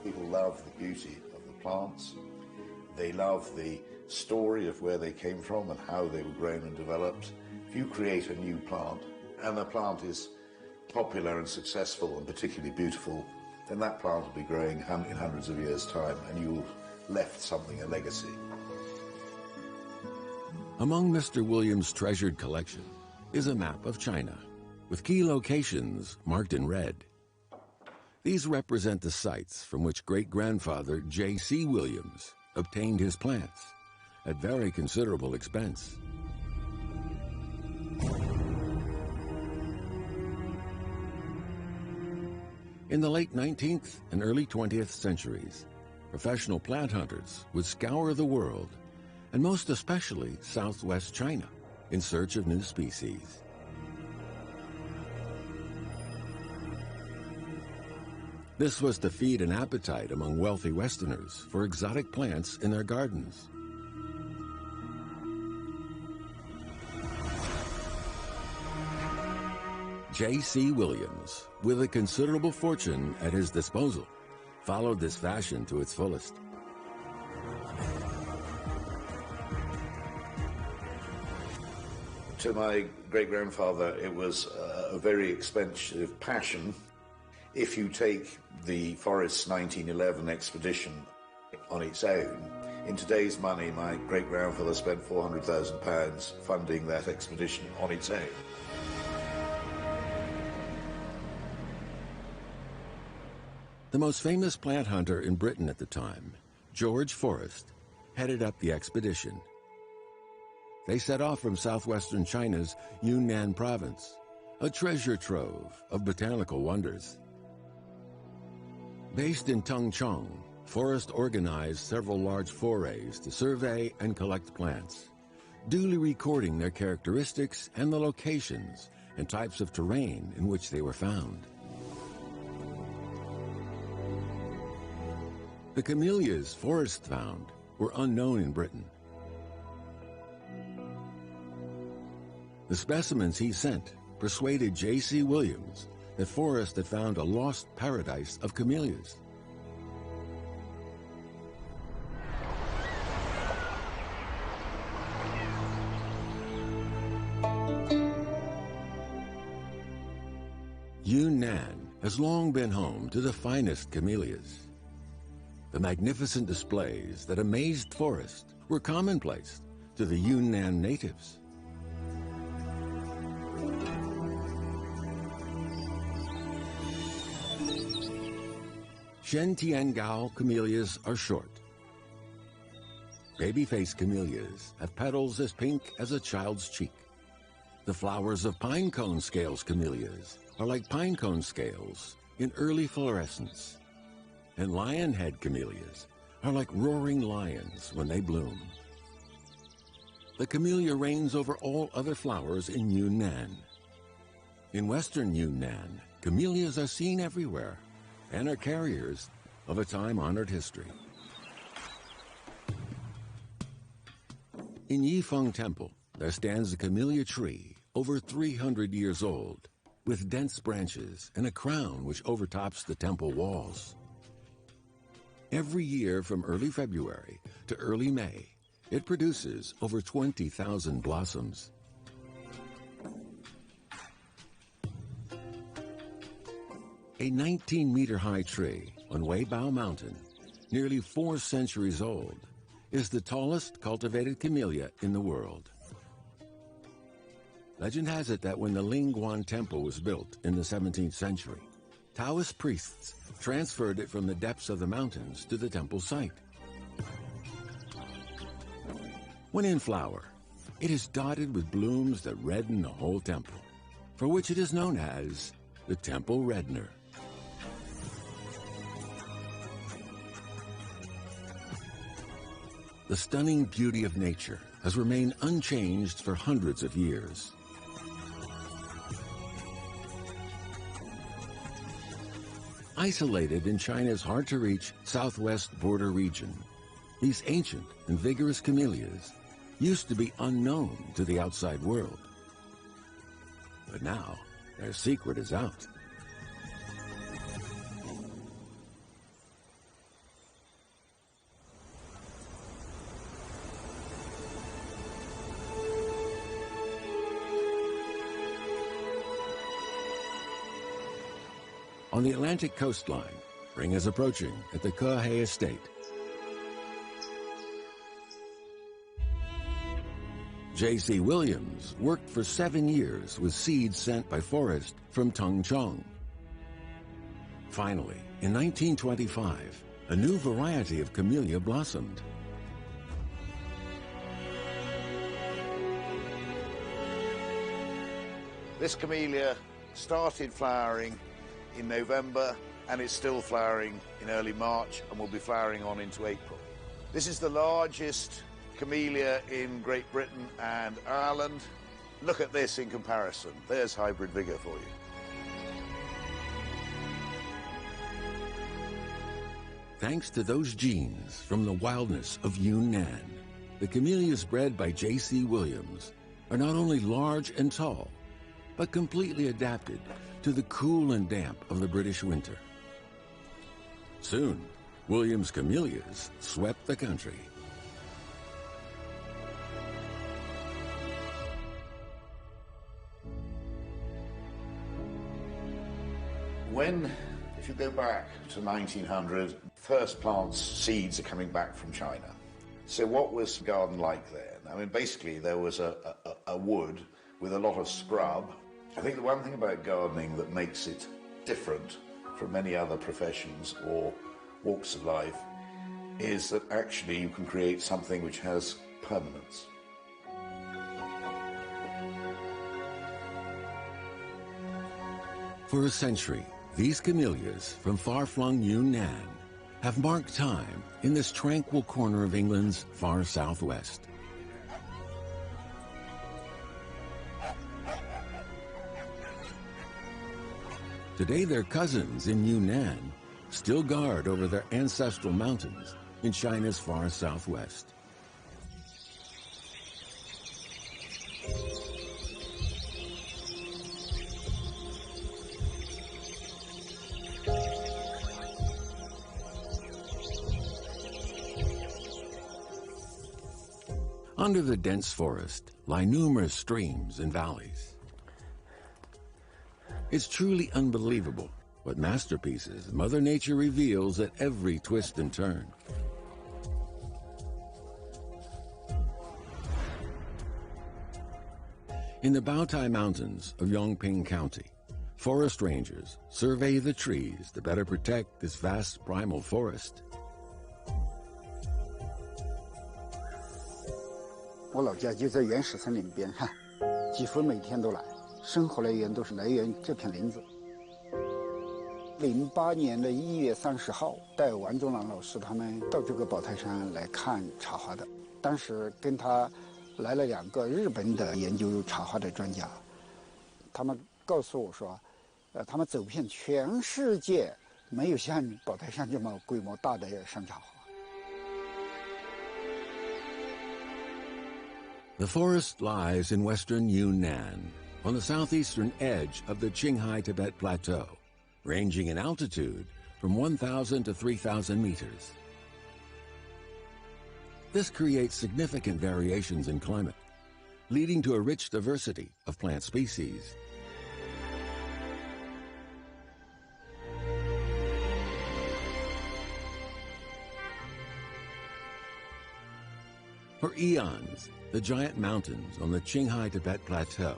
People love the beauty of the plants. They love the story of where they came from and how they were grown and developed. If you create a new plant, and the plant is popular and successful and particularly beautiful, then that plant will be growing in hundreds of years' time, and you'll left something, a legacy. Among Mr. Williams' treasured collection is a map of China, with key locations marked in red. These represent the sites from which great-grandfather J.C. Williams obtained his plants at very considerable expense. In the late 19th and early 20th centuries, professional plant hunters would scour the world, and most especially southwest China, in search of new species. This was to feed an appetite among wealthy Westerners for exotic plants in their gardens. J.C. Williams, with a considerable fortune at his disposal, followed this fashion to its fullest. To my great-grandfather, it was a very expensive passion. If you take the Forrest's 1911 expedition on its own, in today's money, my great-grandfather spent £400,000 funding that expedition on its own. The most famous plant hunter in Britain at the time, George Forrest, headed up the expedition. They set off from southwestern China's Yunnan province, a treasure trove of botanical wonders. Based in Tongchong, Forrest organized several large forays to survey and collect plants, duly recording their characteristics and the locations and types of terrain in which they were found. The camellias Forrest found were unknown in Britain. The specimens he sent persuaded J.C. Williams that Forrest had found a lost paradise of camellias. Yunnan has long been home to the finest camellias. The magnificent displays that amazed Forrest were commonplace to the Yunnan natives. Shentiangao camellias are short. Baby-faced camellias have petals as pink as a child's cheek. The flowers of pinecone scales camellias are like pinecone scales in early fluorescence. And lionhead camellias are like roaring lions when they bloom. The camellia reigns over all other flowers in Yunnan. In western Yunnan, camellias are seen everywhere and are carriers of a time-honored history. In Yifeng Temple, there stands a camellia tree over 300 years old, with dense branches and a crown which overtops the temple walls. Every year from early February to early May, it produces over 20,000 blossoms. A 19-meter-high tree on Weibao Mountain, nearly 4 centuries old, is the tallest cultivated camellia in the world. Legend has it that when the Lingguan Temple was built in the 17th century, Taoist priests transferred it from the depths of the mountains to the temple site. When in flower, it is dotted with blooms that redden the whole temple, for which it is known as the Temple Reddener. The stunning beauty of nature has remained unchanged for hundreds of years. Isolated in China's hard-to-reach southwest border region, these ancient and vigorous camellias used to be unknown to the outside world. But now, their secret is out. On the Atlantic coastline, spring is approaching at the Kehei Estate. J.C. Williams worked for 7 years with seeds sent by Forrest from Tongchong. Finally, in 1925, a new variety of camellia blossomed. This camellia started flowering in November and it's still flowering in early March and will be flowering on into April. This is the largest camellia in Great Britain and Ireland. Look at this in comparison. There's hybrid vigor for you. Thanks to those genes from the wildness of Yunnan, the camellias bred by J.C. Williams are not only large and tall, but completely adapted to the cool and damp of the British winter. Soon, Williams' camellias swept the country. If you go back to 1900, first plants, seeds are coming back from China. So what was the garden like then? I mean, basically there was a wood with a lot of scrub. I think the one thing about gardening that makes it different from many other professions or walks of life is that actually you can create something which has permanence. For a century, these camellias from far-flung Yunnan have marked time in this tranquil corner of England's far southwest. Today, their cousins in Yunnan still guard over their ancestral mountains in China's far southwest. Under the dense forest lie numerous streams and valleys. It's truly unbelievable what masterpieces Mother Nature reveals at every twist and turn. In the Baotai Mountains of Yongping County, forest rangers survey the trees to better protect this vast primal forest. 我老家就在原始森林边上，几乎每天都来，生活来源都是来源这片林子。08年的1月30号，带王忠郎老师他们到这个宝泰山来看茶花的。当时跟他来了2个日本的研究茶花的专家，他们告诉我说，他们走遍全世界，没有像宝泰山这么规模大的山茶花。 The forest lies in western Yunnan, on the southeastern edge of the Qinghai Tibet Plateau, ranging in altitude from 1,000 to 3,000 meters. This creates significant variations in climate, leading to a rich diversity of plant species. For eons, the giant mountains on the Qinghai Tibet Plateau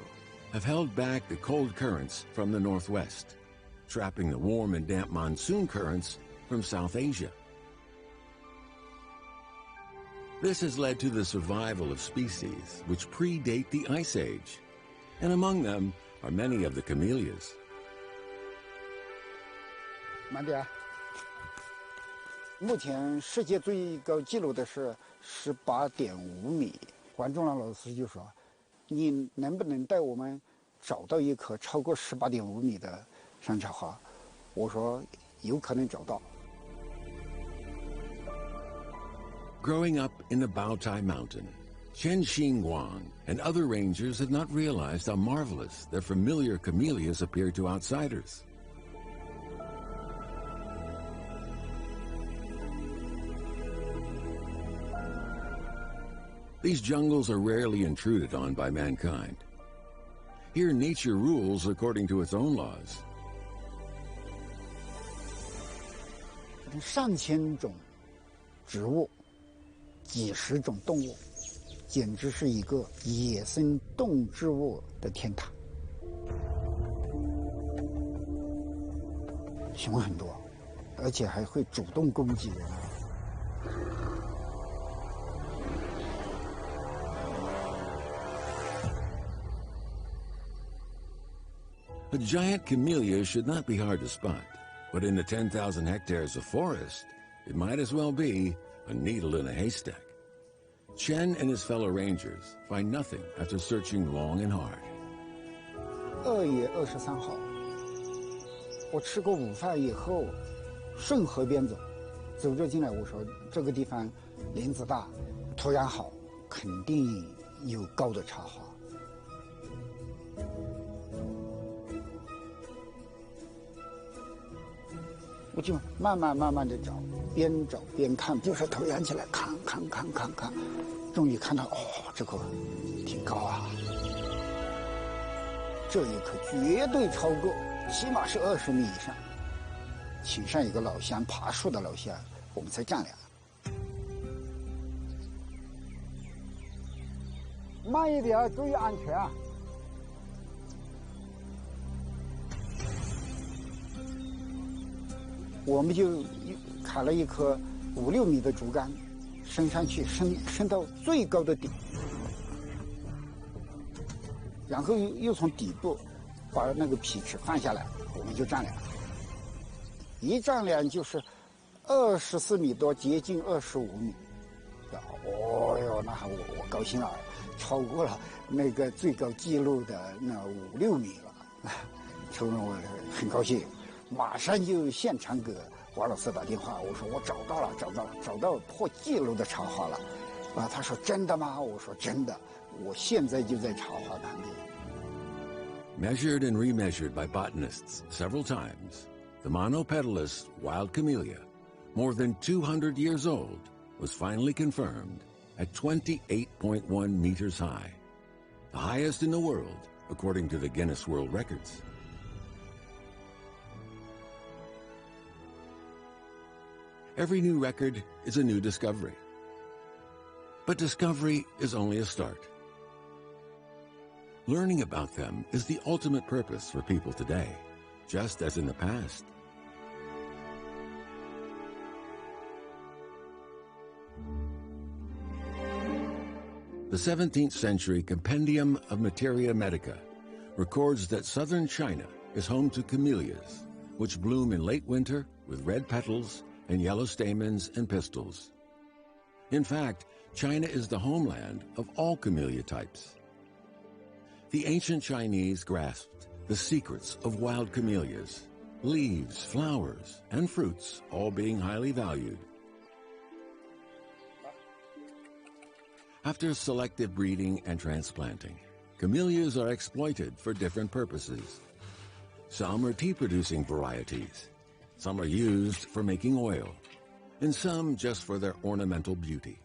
have held back the cold currents from the northwest, trapping the warm and damp monsoon currents from South Asia. This has led to the survival of species which predate the Ice Age, and among them are many of the camellias. 慢点。目前世界最高纪录的是18.5米。王忠郎老师就说：“你能不能带我们找到一棵超过18.5米的山茶花？”我说：“有可能找到。” Growing up in the Baotai Mountain, Chen Xingguang and other rangers had not realized how marvelous their familiar camellias appear to outsiders. These jungles are rarely intruded on by mankind. Here, nature rules according to its own laws. 上千种植物，几十种动物，简直是一个野生动植物的天堂。熊很多，而且还会主动攻击人。 A giant camellia should not be hard to spot, but in the 10,000 hectares of forest, it might as well be a needle in a haystack. Chen and his fellow rangers find nothing after searching long and hard. 2月23号，我吃过午饭以后，顺河边走，走着进来，我说这个地方林子大，土壤好，肯定有高的茶花。我就慢慢的找，边找边看，就是头仰起来看，终于看到这个挺高啊，这一棵绝对超过，起码是20米以上。请上一个老乡，爬树的老乡，我们才丈量。慢一点，注意安全啊！我们就砍了一棵5、6米的竹竿，升上去，升到最高的顶，然后又从底部把那个皮尺放下来，我们就丈量。一丈量就是24米多，接近25米。哦哟，那我高兴了，超过了那个最高纪录的那5、6米了，所以我很高兴，马上就现场给王老师打电话，我说我找到破纪录的茶花了，啊，他说真的吗？我说真的，我现在就在茶花旁边。Measured and remeasured by botanists several times, the monopetalous wild camellia, more than 200 years old, was finally confirmed at 28.1 meters high, the highest in the world, according to the Guinness World Records. Every new record is a new discovery. But discovery is only a start. Learning about them is the ultimate purpose for people today, just as in the past. The 17th century Compendium of Materia Medica records that southern China is home to camellias, which bloom in late winter with red petals and yellow stamens and pistils. In fact, China is the homeland of all camellia types. The ancient Chinese grasped the secrets of wild camellias, leaves, flowers, and fruits all being highly valued. After selective breeding and transplanting, camellias are exploited for different purposes. Some are tea-producing varieties, some are used for making oil, and some just for their ornamental beauty.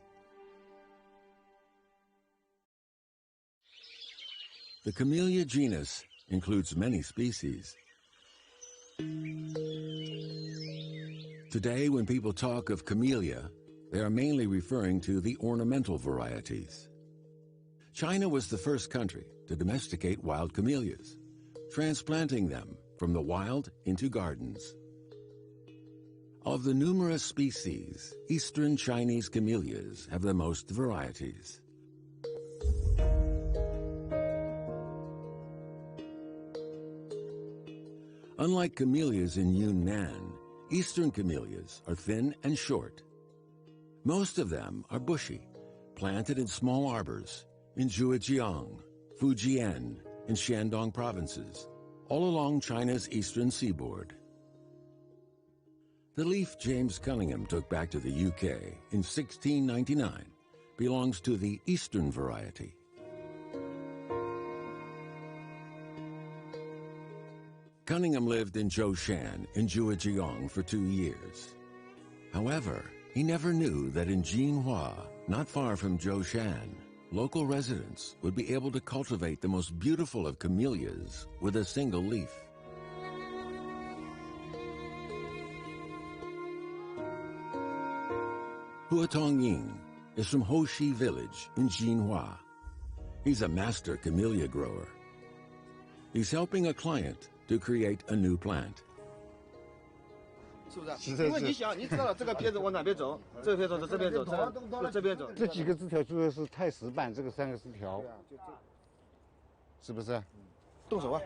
The camellia genus includes many species. Today, when people talk of camellia, they are mainly referring to the ornamental varieties. China was the first country to domesticate wild camellias, transplanting them from the wild into gardens. Of the numerous species, eastern Chinese camellias have the most varieties. Unlike camellias in Yunnan, eastern camellias are thin and short. Most of them are bushy, planted in small arbors in Zhejiang, Fujian, and Shandong provinces, all along China's eastern seaboard. The leaf James Cunningham took back to the UK in 1699 belongs to the eastern variety. Cunningham lived in Zhoushan in Zhejiang for 2 years. However, he never knew that in Jinhua, not far from Zhoushan, local residents would be able to cultivate the most beautiful of camellias with a single leaf. Hua Tongying is from Hoshi village in Jinhua. He's a master camellia grower. He's helping a client to create a new plant. 是不是？因为你想，你知道这个片子往哪边走，这个片子走这边走，这边走。这几个枝条主要是太石板，这个3个枝条，是不是？动手啊！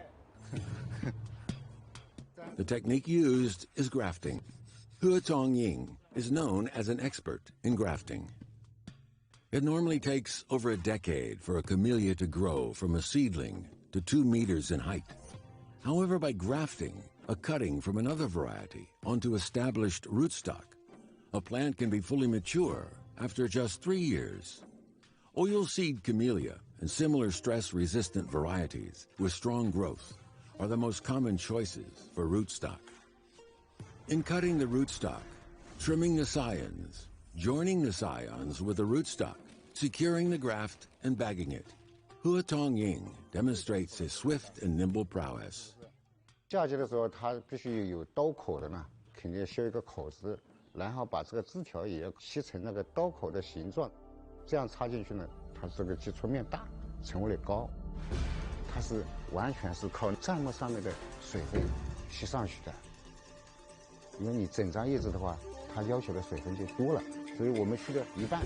The technique used is grafting. Hua Tongying is known as an expert in grafting. It normally takes over a decade for a camellia to grow from a seedling to 2 meters in height. However, by grafting a cutting from another variety onto established rootstock, a plant can be fully mature after just 3 years. Oilseed camellia and similar stress-resistant varieties with strong growth are the most common choices for rootstock. In cutting the rootstock, trimming the scions, joining the scions with the rootstock, securing the graft, and bagging it, Hua Tongying demonstrates his swift and nimble prowess. 嫁接的时候，它必须有刀口的呢，肯定修一个口子，然后把这个枝条也要切成那个刀口的形状，这样插进去呢，它这个接触面大，成为了高。它是完全是靠砧木上面的水分吸上去的，因为你整张叶子的话，它要求的水分就多了，所以我们去了一半。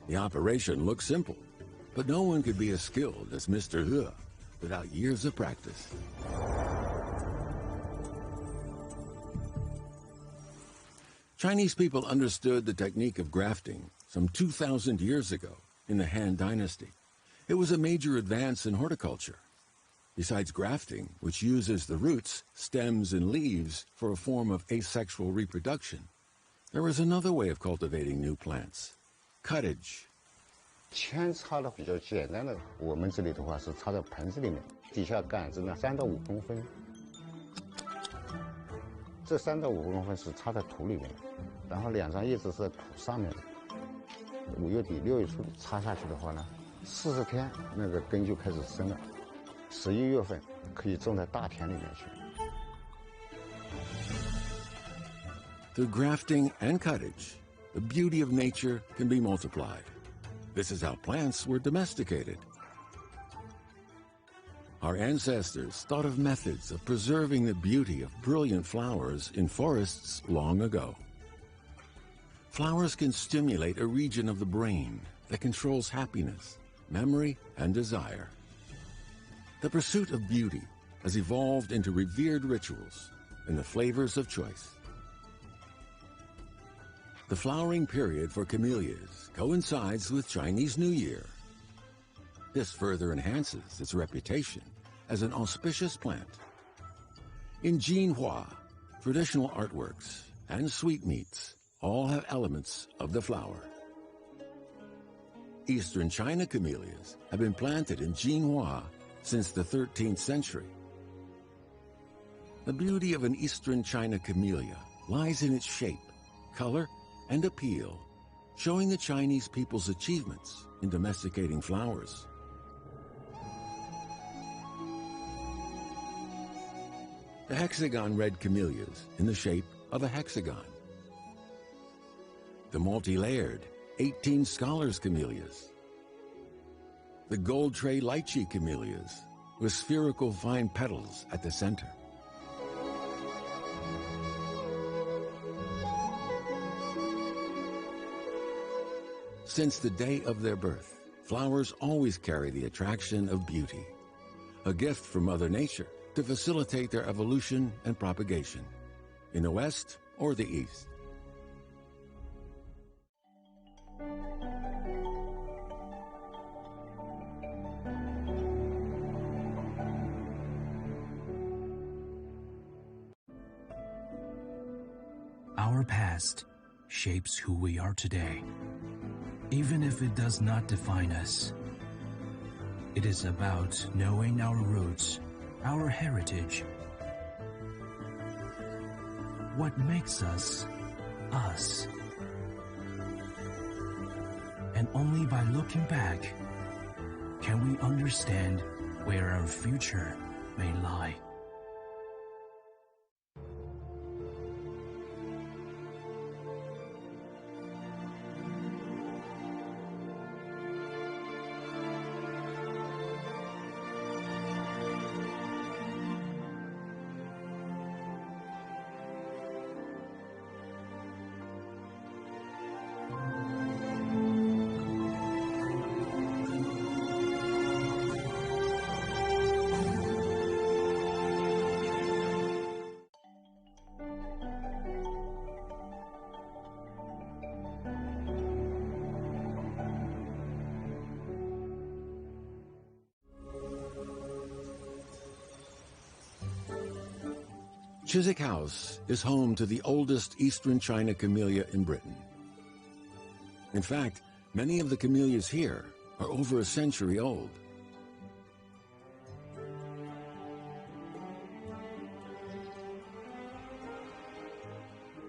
The operation looks simple, but no one could be as skilled as Mr. He without years of practice. Chinese people understood the technique of grafting some 2,000 years ago in the Han Dynasty. It was a major advance in horticulture. Besides grafting, which uses the roots, stems, and leaves for a form of asexual reproduction, there is another way of cultivating new plants: cuttage. 扦插的比较简单的，我们这里的话是插在盆子里面，底下杆子呢3到5公分，这3到5公分是插在土里面，然后2张叶子是在土上面的。5月底6月初插下去的话呢，40天那个根就开始生了，11月份可以种在大田里面去。 Through grafting and cuttage, the beauty of nature can be multiplied. This is how plants were domesticated. Our ancestors thought of methods of preserving the beauty of brilliant flowers in forests long ago. Flowers can stimulate a region of the brain that controls happiness, memory, and desire. The pursuit of beauty has evolved into revered rituals and the flavors of choice. The flowering period for camellias coincides with Chinese New Year. This further enhances its reputation as an auspicious plant. In Jinhua, traditional artworks and sweetmeats all have elements of the flower. Eastern China camellias have been planted in Jinhua since the 13th century. The beauty of an Eastern China camellia lies in its shape, color, and appeal, showing the Chinese people's achievements in domesticating flowers. The hexagon red camellias in the shape of a hexagon. The multi-layered 18 scholars camellias. The gold tray lychee camellias with spherical fine petals at the center. Since the day of their birth, flowers always carry the attraction of beauty, a gift from Mother Nature to facilitate their evolution and propagation, in the West or the East. Our past shapes who we are today, even if it does not define us. It is about knowing our roots, our heritage, what makes us, us. And only by looking back can we understand where our future may lie. Chiswick House is home to the oldest Eastern China camellia in Britain. In fact, many of the camellias here are over a century old.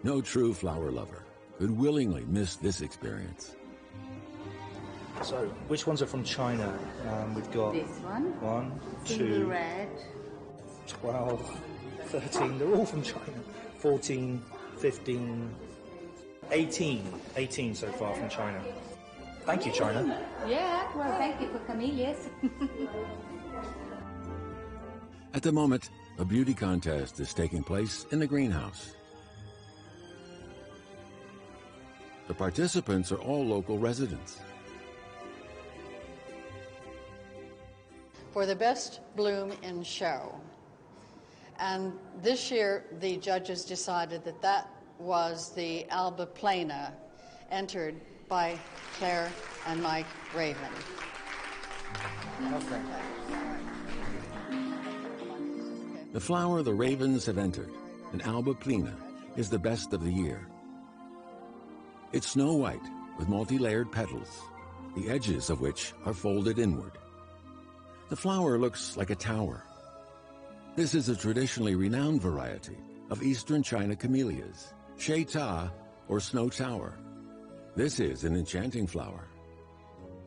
No true flower lover could willingly miss this experience. So, which ones are from China? We've got this one. 1, Single 2, red. 12, 13. They're all from China. 14, 15, 18. 18 so far from China. Thank you, China. Yeah, well, thank you for camellias. At the moment, a beauty contest is taking place in the greenhouse. The participants are all local residents. For the best bloom in show. And this year, the judges decided that that was the Alba Plana, entered by Claire and Mike Raven. Okay. The flower the ravens have entered, an Alba Plana, is the best of the year. It's snow white with multi-layered petals, the edges of which are folded inward. The flower looks like a tower. This is a traditionally renowned variety of eastern China camellias, Shei Ta or snow tower. This is an enchanting flower.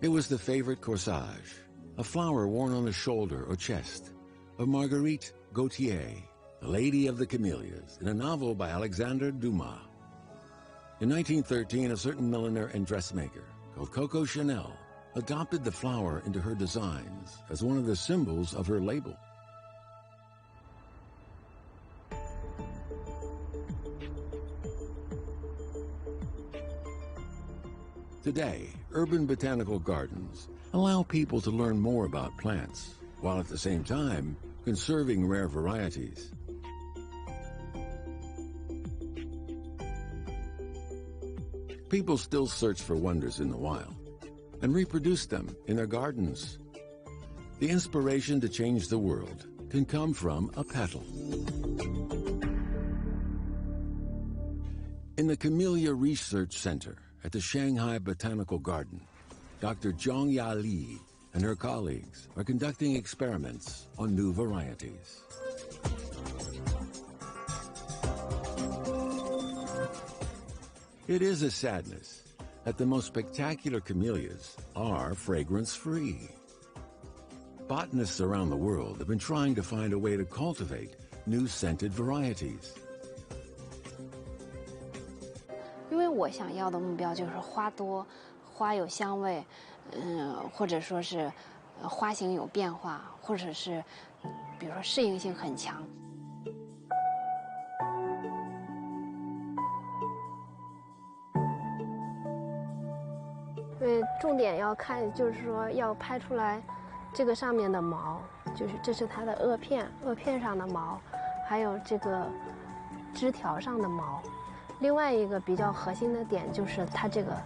It was the favorite corsage, a flower worn on the shoulder or chest, of Marguerite Gautier, the Lady of the Camellias, in a novel by Alexandre Dumas. In 1913, a certain milliner and dressmaker called Coco Chanel adopted the flower into her designs as one of the symbols of her label. Today, urban botanical gardens allow people to learn more about plants, while at the same time conserving rare varieties. People still search for wonders in the wild and reproduce them in their gardens. The inspiration to change the world can come from a petal. In the Camellia Research Center at the Shanghai Botanical Garden, Dr. Zhongya Li and her colleagues are conducting experiments on new varieties. It is a sadness that the most spectacular camellias are fragrance-free. Botanists around the world have been trying to find a way to cultivate new scented varieties. 因为我想要的目标就是花多，花有香味，或者说是花型有变化，或者是比如说适应性很强。因为重点要看，就是说要拍出来这个上面的毛，就是这是它的萼片，萼片上的毛，还有这个枝条上的毛。另外一个比较核心的点就是它这个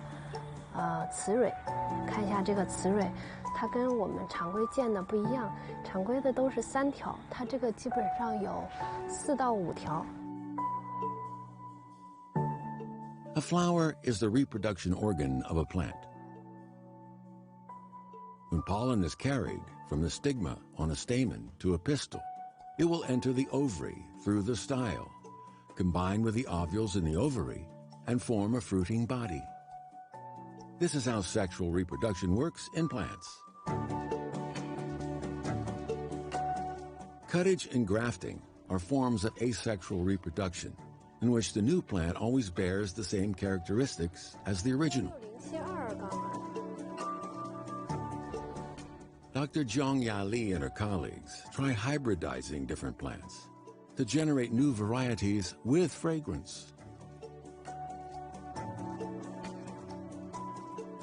雌蕊，看一下这个雌蕊，它跟我们常规见的不一样，常规的都是3条，它这个基本上有4到5条。A flower is the reproduction organ of a plant. When pollen is carried from the stigma on a stamen to a pistil, it will enter the ovary through the style, combine with the ovules in the ovary, and form a fruiting body. This is how sexual reproduction works in plants. Cuttage and grafting are forms of asexual reproduction, in which the new plant always bears the same characteristics as the original. Dr. Zhongya Li and her colleagues try hybridizing different plants to generate new varieties with fragrance.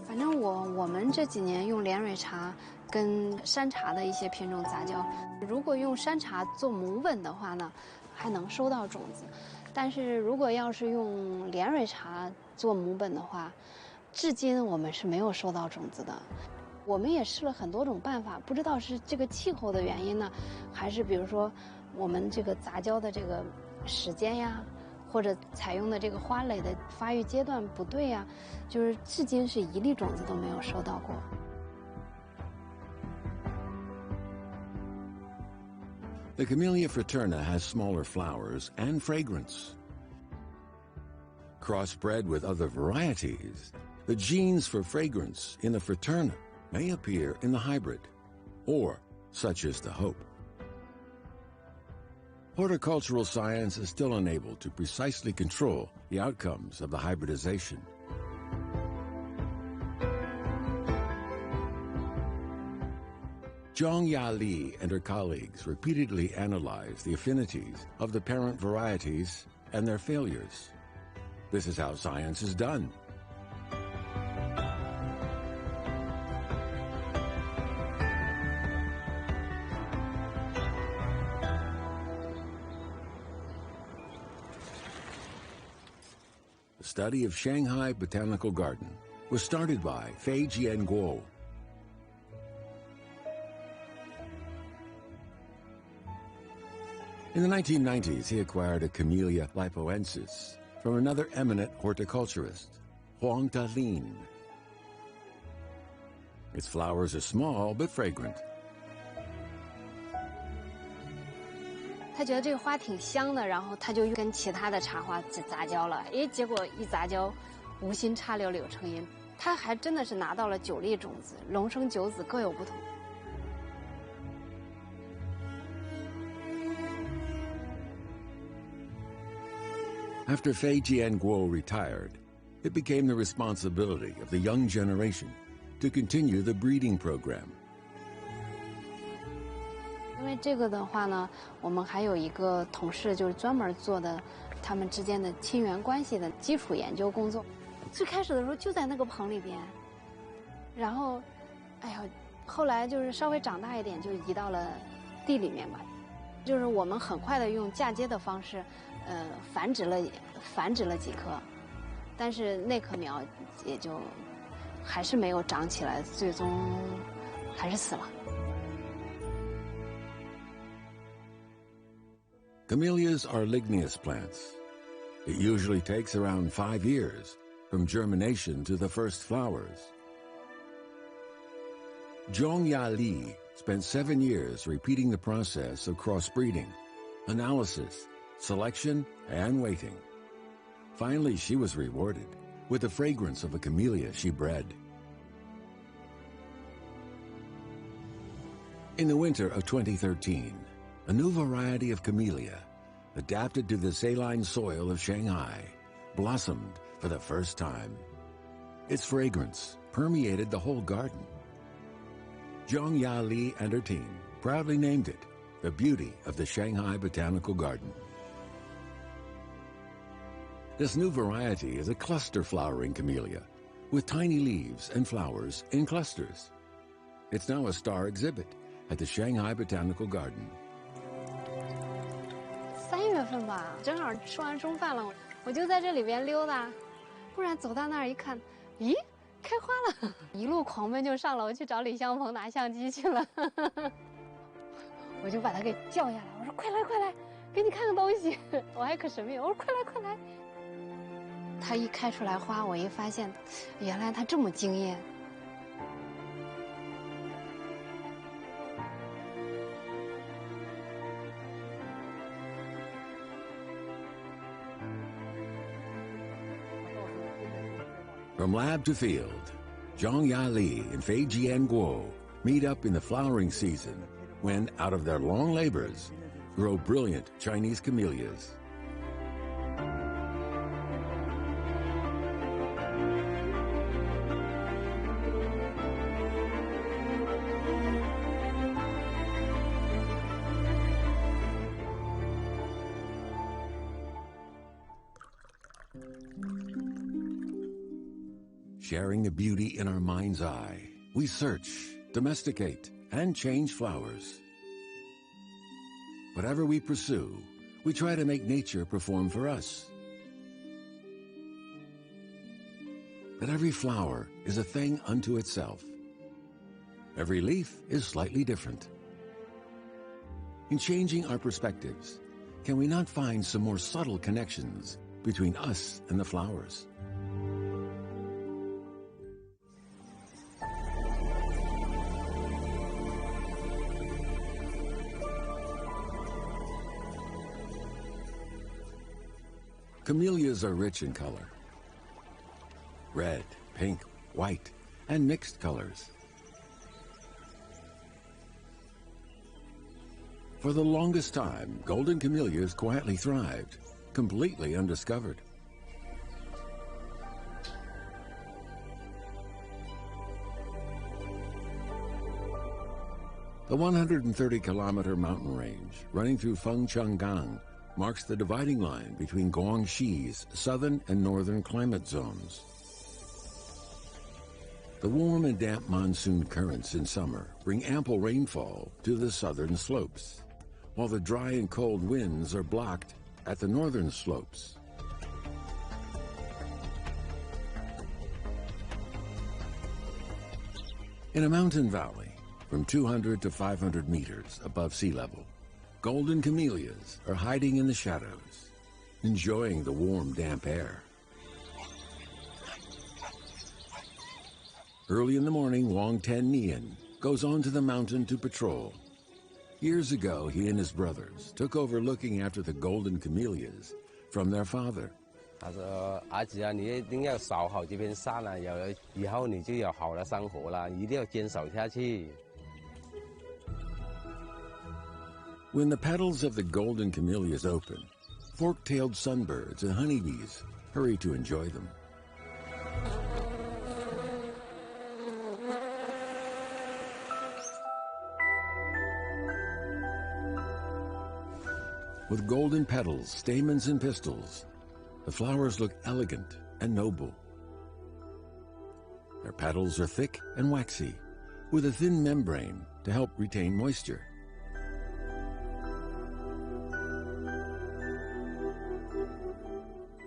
反正我们这几年用莲蕊茶跟山茶的一些品种杂交，如果用山茶做母本的话呢，还能收到种子。但是如果要是用莲蕊茶做母本的话，至今我们是没有收到种子的。我们也试了很多种办法，不知道是这个气候的原因呢，还是比如说我们这个杂交的这个时间呀，或者采用的这个花蕾的发育阶段不对呀，就是至今是一粒种子都没有收到过。The Camellia fraterna has smaller flowers and fragrance. crossbred with other varieties, the genes for fragrance in the fraterna may appear in the hybrid, or such is the hope. Horticultural science is still unable to precisely control the outcomes of the hybridization. Zhang Ya Li and her colleagues repeatedly analyzed the affinities of the parent varieties and their failures. This is how science is done. The study of Shanghai Botanical Garden was started by Fei Jianguo. In the 1990s, he acquired a Camellia lipoensis from another eminent horticulturist, Huang Dalin. Its flowers are small but fragrant. 他觉得这个花挺香的，然后他就跟其他的茶花杂交了。结果一杂交，无心插柳柳成荫，他还真的是拿到了9粒种子，龙生9子，各有不同。 After Fei Jianguo retired, it became the responsibility of the young generation to continue the breeding program. 因为这个的话呢，我们还有一个同事就是专门做的他们之间的亲缘关系的基础研究工作。最开始的时候就在那个棚里边，然后，哎呀，后来就是稍微长大一点就移到了地里面吧。就是我们很快的用嫁接的方式。 繁殖了几棵，但是那棵苗也就还是没有长起来，最终还是死了。Camellias are ligneous plants. It usually takes around 5 years from germination to the first flowers. Zhang Ya Li spent 7 years repeating the process of crossbreeding, analysis, selection, and waiting. Finally, she was rewarded with the fragrance of a camellia she bred. In the winter of 2013, a new variety of camellia, adapted to the saline soil of Shanghai, blossomed for the first time. Its fragrance permeated the whole garden. Zhang Ya Li and her team proudly named it the beauty of the Shanghai Botanical Garden. This new variety is a cluster flowering camellia with tiny leaves and flowers in clusters. It's now a star exhibit at the Shanghai Botanical Garden. 3月份吧，正好吃完中饭了，我就在这里边溜达，忽然走到那儿一看，咦，开花了！一路狂奔就上楼去找李香鹏拿相机去了。我就把他给叫下来，我说：“快来，快来，给你看个东西。”我还可神秘，我说：“快来，快来。” 它一开出来花，我一发现，原来它这么惊艳。From lab to field, Zhang Ya Li and Fei Jianguo meet up in the flowering season when, out of their long labors, grow brilliant Chinese camellias. Sharing the beauty in our mind's eye, we search, domesticate, and change flowers. Whatever we pursue, we try to make nature perform for us. But every flower is a thing unto itself. Every leaf is slightly different. In changing our perspectives, can we not find some more subtle connections between us and the flowers? Camellias are rich in color, red, pink, white, and mixed colors. For the longest time, golden camellias quietly thrived, completely undiscovered. The 130-kilometer mountain range running through Fengchenggang marks the dividing line between Guangxi's southern and northern climate zones. The warm and damp monsoon currents in summer bring ample rainfall to the southern slopes, while the dry and cold winds are blocked at the northern slopes. In a mountain valley, from 200 to 500 meters above sea level, golden camellias are hiding in the shadows, enjoying the warm, damp air. Early in the morning, Wang Tennian goes onto the mountain to patrol. Years ago, he and his brothers took over looking after the golden camellias from their father. 他说：“儿子啊，你一定要守好这片山啊，以后你就有好的生活了，一定要坚守下去。” When the petals of the golden camellias open, fork-tailed sunbirds and honeybees hurry to enjoy them. With golden petals, stamens, and pistils, the flowers look elegant and noble. Their petals are thick and waxy, with a thin membrane to help retain moisture.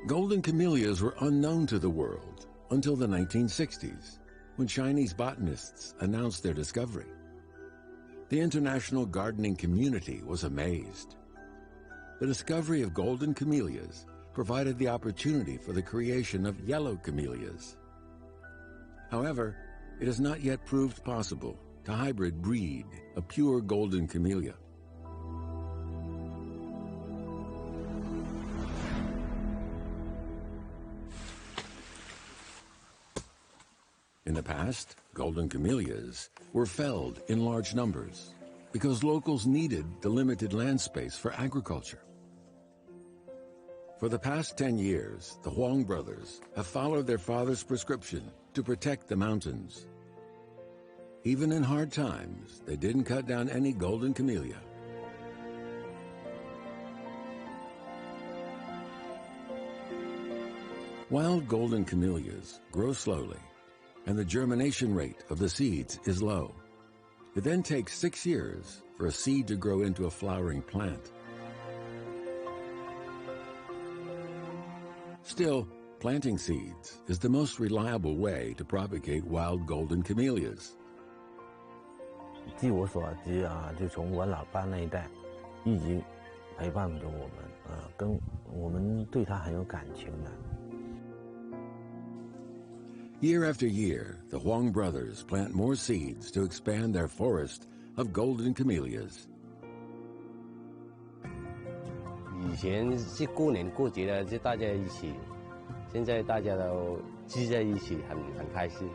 Golden camellias were unknown to the world until the 1960s, when Chinese botanists announced their discovery. The international gardening community was amazed. The discovery of golden camellias provided the opportunity for the creation of yellow camellias. However, it has not yet proved possible to hybrid breed a pure golden camellia. In the past, golden camellias were felled in large numbers because locals needed the limited land space for agriculture. For the past 10 years, the Huang brothers have followed their father's prescription to protect the mountains. Even in hard times, they didn't cut down any golden camellia. Wild golden camellias grow slowly, and the germination rate of the seeds is low. It then takes 6 years for a seed to grow into a flowering plant. Still, planting seeds is the most reliable way to propagate wild golden camellias. 据我所知啊，就从我老爸那一代一直陪伴着我们，跟我们对他很有感情的。 Year after year, the Huang brothers plant more seeds to expand their forest of golden camellias. 以前是过年过节的，就大家一起，现在大家都聚在一起，很开心。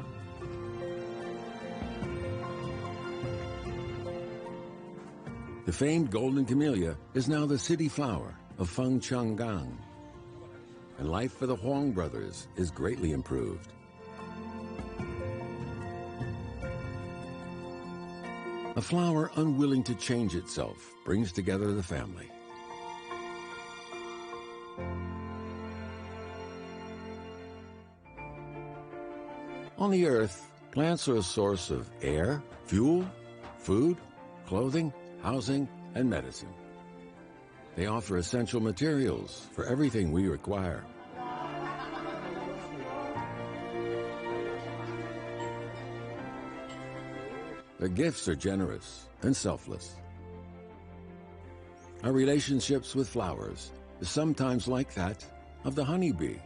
The famed golden camellia is now the city flower of Fengchenggang, and life for the Huang brothers is greatly improved. A flower unwilling to change itself brings together the family. On the earth, plants are a source of air, fuel, food, clothing, housing, and medicine. They offer essential materials for everything we require. Their gifts are generous and selfless. Our relationships with flowers is sometimes like that of the honeybee.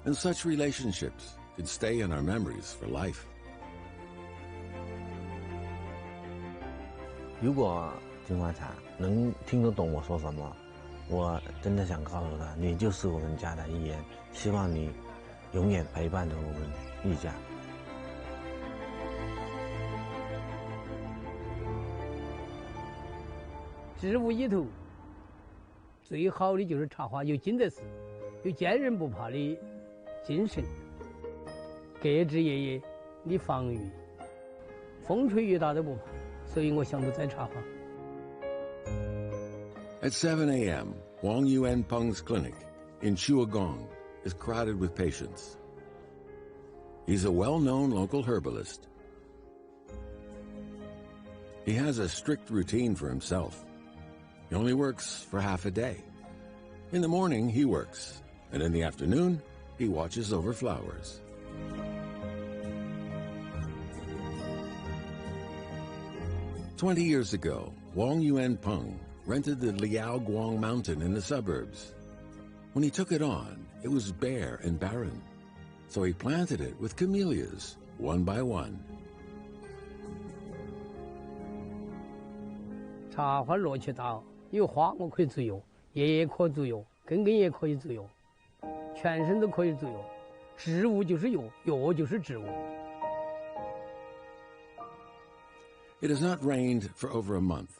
And such relationships can stay in our memories for life. 如果金花茶能听得懂我说什么，我真的想告诉他，你就是我们家的一员。希望你永远陪伴着我们一家。植物里头最好的就是茶花，有劲得事，有坚韧不拔的精神，各枝叶叶的防御，风吹雨打都不怕，所以我想到栽茶花。At 7 a.m., Wang Yuan Peng's clinic in Chuagong is crowded with patients. He's a well-known local herbalist. He has a strict routine for himself. He only works for half a day. In the morning, he works, and in the afternoon, he watches over flowers. "20 years ago, Wang Yuan Peng rented the Liao Guang mountain in the suburbs. When he took it on, it was bare and barren, so he planted it with camellias, one by one. 茶花乐趣大，有花我可以自由，叶也可以自由，根也可以自由，全身都可以自由。植物就是药，药就是植物。It has not rained for over a month.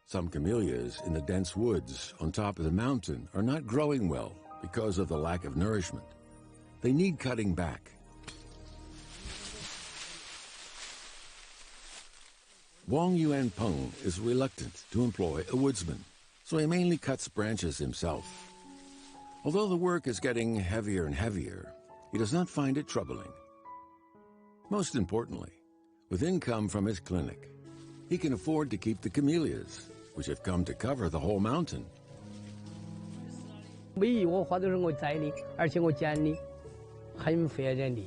Some camellias in the dense woods on top of the mountain are not growing well because of the lack of nourishment. They need cutting back. Wang Yuan Peng is reluctant to employ a woodsman, so he mainly cuts branches himself. Although the work is getting heavier and heavier, he does not find it troubling. Most importantly, with income from his clinic, he can afford to keep the camellias, which have come to cover the whole mountain. 每一窝花都是我摘的，而且我剪的，很费人的。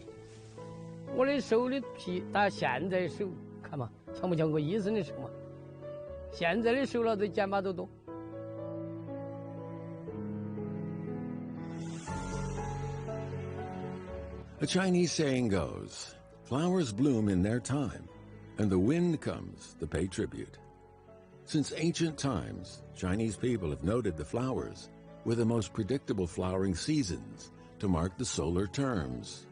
我的手的皮打现在手，看嘛，像不像我医生的手嘛？现在的手了都剪把都多。A Chinese saying goes, flowers bloom in their time, and the wind comes to pay tribute. Since ancient times, Chinese people have noted the flowers were the most predictable flowering seasons to mark the solar terms.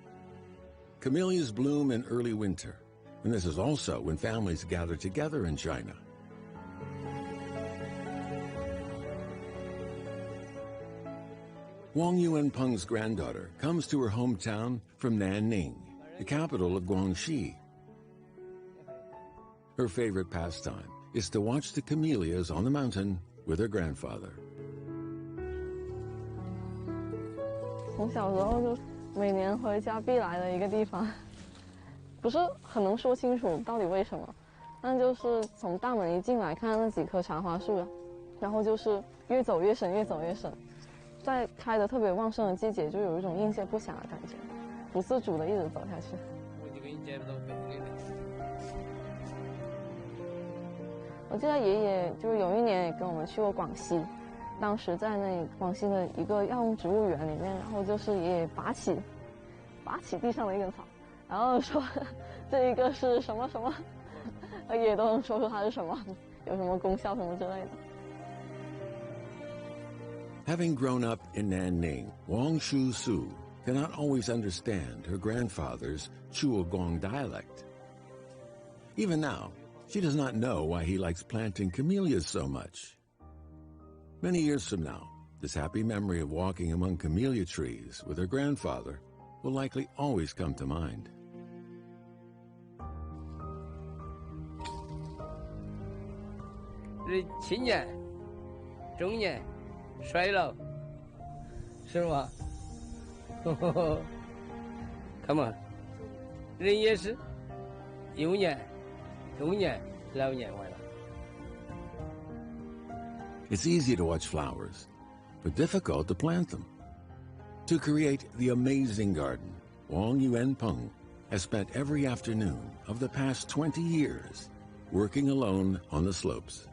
Camellias bloom in early winter, and this is also when families gather together in China. Wang Yuan Peng's granddaughter comes to her hometown from Nanning, the capital of Guangxi. Her favorite pastime is to watch the camellias on the mountain with her grandfather. 从小时候就每年回家必来的一个地方，不是很能说清楚到底为什么，但就是从大门一进来看那几棵茶花树，然后就是越走越深，越走越深，在开得特别旺盛的季节，就有一种应接不暇的感觉，不自主的一直走下去。我记得爷爷就是有一年也跟我们去过广西，当时在那广西的一个药用植物园里面，然后就是爷爷拔起地上的一根草，然后说这一个是什么什么，爷爷都能说出它是什么，有什么功效什么之类的。Having grown up in Nanning, Wang Shu-su cannot always understand her grandfather's Chuagong dialect. Even now, she does not know why he likes planting camellias so much. Many years from now, this happy memory of walking among camellia trees with her grandfather will likely always come to mind. 青年、中年、衰老，是吗？Come on， 人也是幼年、中年、老年完了。It's easy to watch flowers, but difficult to plant them. To create the amazing garden, Wang Yuan Peng has spent every afternoon of the past 20 years working alone on the slopes.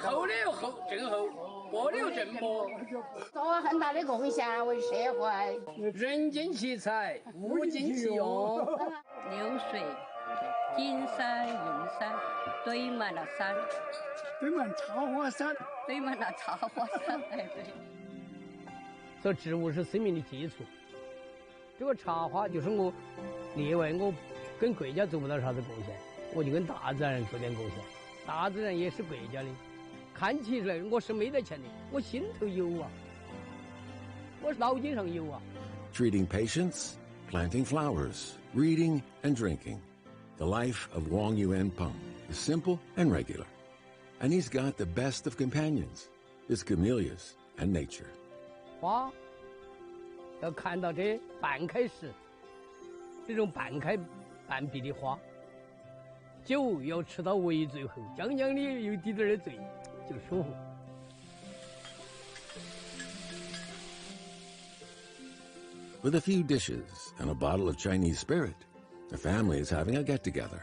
厚的又厚，正厚；薄的又正薄。做了很大的贡献为社会。人尽其才，物尽其用。流水，金山银山堆满了山，堆满茶花山，堆满了茶花山，哎，对。说植物是生命的基础，这个茶花就是我另外我跟国家做不到啥子贡献，我就跟大自然做点贡献，大自然也是国家的，看起来我是没得钱的，我心头有啊，我脑筋上有啊。Treating patients, planting flowers, reading and drinking. The life of Wang Yuanpeng is simple and regular. And he's got the best of companions, his camellias and nature. 花要看到这半开时，这种半开半闭的花，酒要吃到尾最后，将将的有滴点的醉，就舒服。With a few dishes and a bottle of Chinese spirit, the family is having a get-together.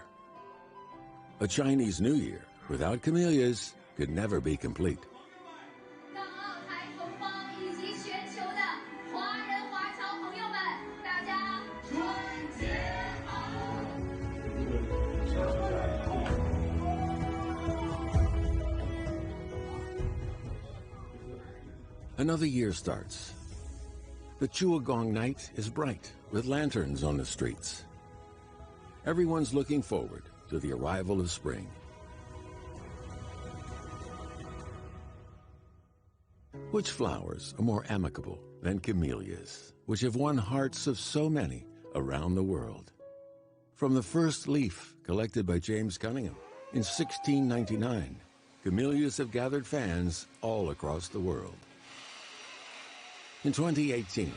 A Chinese New Year without camellias could never be complete. Another year starts. The Chuagong night is bright with lanterns on the streets. Everyone's looking forward to the arrival of spring. Which flowers are more amicable than camellias, which have won hearts of so many around the world? From the first leaf collected by James Cunningham in 1699, camellias have gathered fans all across the world. In 2018,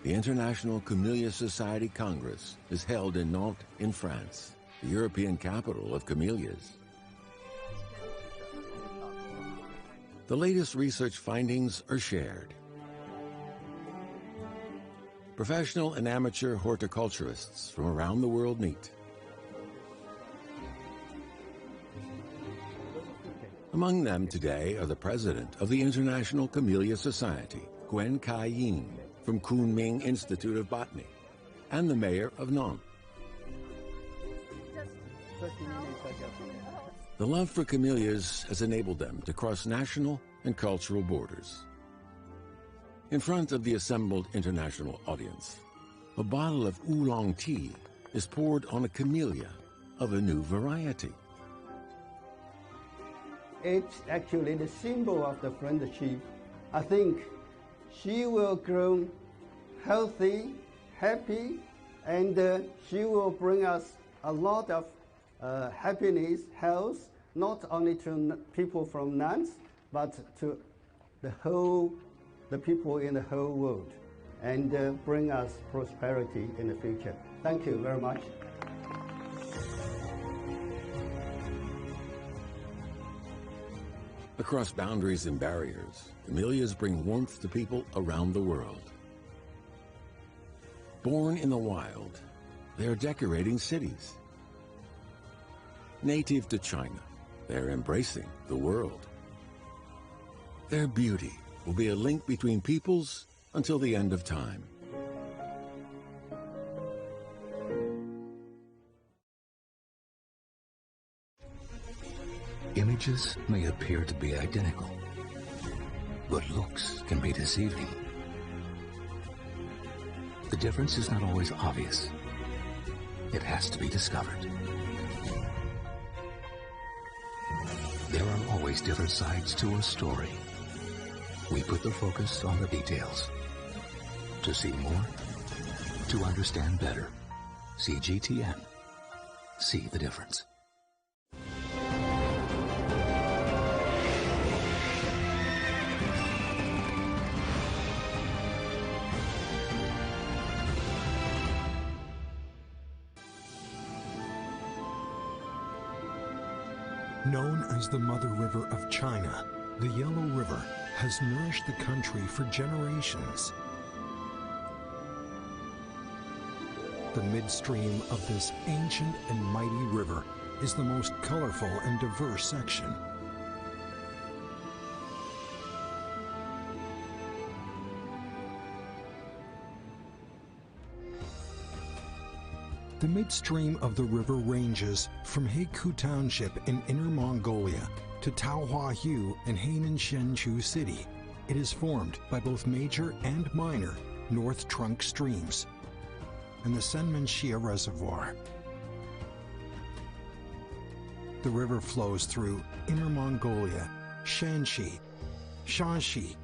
the International Camellia Society Congress is held in Nantes in France, the European capital of camellias. The latest research findings are shared. Professional and amateur horticulturists from around the world meet. Among them today are the president of the International Camellia Society, Gwen Kai-yin, from Kunming Institute of Botany, and the mayor of Nantes. The love for camellias has enabled them to cross national and cultural borders. In front of the assembled international audience, a bottle of oolong tea is poured on a camellia of a new variety. It's actually the symbol of the friendship. I think she will grow healthy, happy, and she will bring us a lot of happiness, health, not only to people from Nantes, but to the people in the whole world, and bring us prosperity in the future. Thank you very much. Across boundaries and barriers, camellias bring warmth to people around the world. Born in the wild, they are decorating cities. Native to China, they are embracing the world. Their beauty will be a link between peoples until the end of time. Images may appear to be identical, but looks can be deceiving. The difference is not always obvious. It has to be discovered. There are always different sides to a story. We put the focus on the details. To see more, to understand better. CGTN. See the difference. Known as the Mother River of China, the Yellow River has nourished the country for generations. The midstream of this ancient and mighty river is the most colorful and diverse section. The midstream of the river ranges from Heikou Township in Inner Mongolia to Taohuahu and Hainan Shenchu City. It is formed by both major and minor North Trunk streams and the Senmenshia Reservoir. The river flows through Inner Mongolia, Shanxi, Shanxi,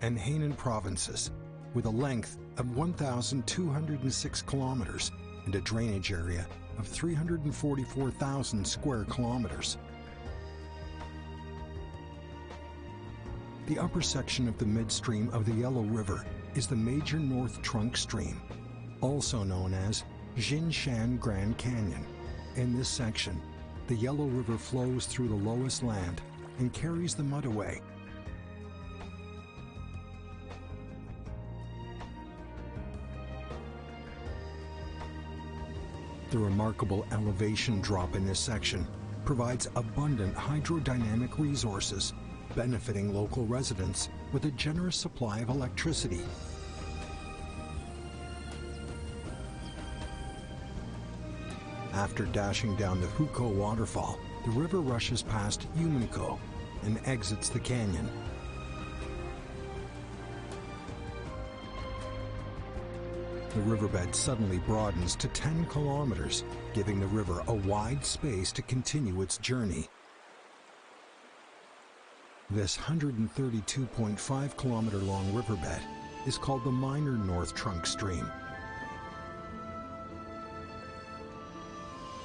and Hainan provinces with a length of 1,206 kilometers and a drainage area of 344,000 square kilometers. The upper section of the midstream of the Yellow River is the major North Trunk stream, also known as Jinshan Grand Canyon. In this section, the Yellow River flows through the lowest land and carries the mud away. The remarkable elevation drop in this section provides abundant hydrodynamic resources, benefiting local residents with a generous supply of electricity. After dashing down the Hukou waterfall, the river rushes past Yumenko and exits the canyon. The riverbed suddenly broadens to 10 kilometers, giving the river a wide space to continue its journey. This 132.5 kilometer long riverbed is called the minor North Trunk stream.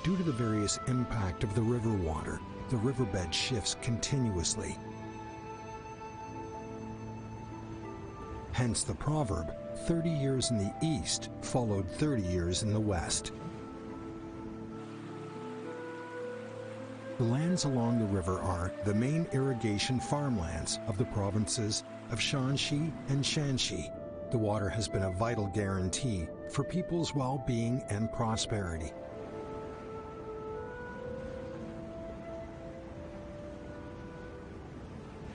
Due to the various impact of the river water, the riverbed shifts continuously. Hence the proverb, 30 years in the east followed 30 years in the west. The lands along the river are the main irrigation farmlands of the provinces of Shanxi and Shanxi. The water has been a vital guarantee for people's well-being and prosperity.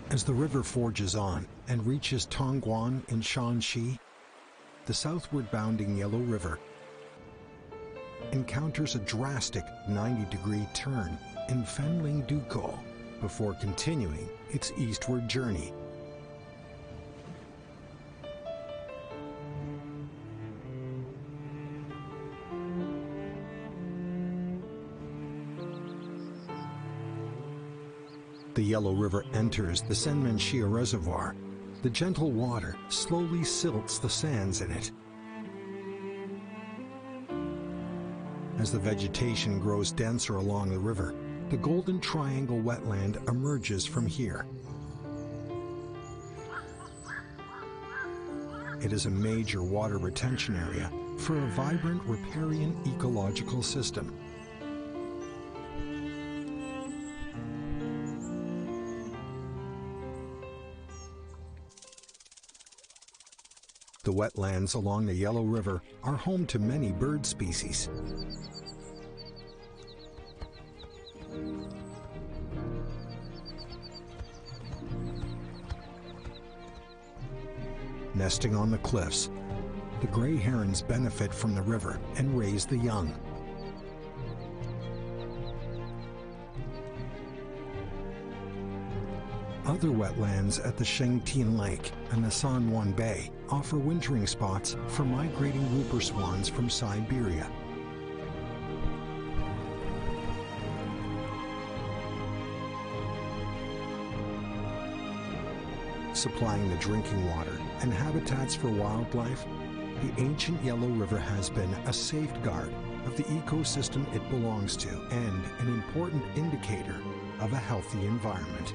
As the river forges on and reaches Tongguan in Shanxi, the southward bounding Yellow River encounters a drastic 90-degree turn in Fenling-Dukou before continuing its eastward journey. The Yellow River enters the Senmenshia Reservoir. The gentle water slowly silts the sands in it. As the vegetation grows denser along the river, the Golden Triangle wetland emerges from here. It is a major water retention area for a vibrant riparian ecological system. The wetlands along the Yellow River are home to many bird species. Nesting on the cliffs, the gray herons benefit from the river and raise the young. Other wetlands at the Shengtian Lake and the Sanwan Bay offer wintering spots for migrating whooper swans from Siberia. Supplying the drinking water and habitats for wildlife, the ancient Yellow River has been a safeguard of the ecosystem it belongs to and an important indicator of a healthy environment.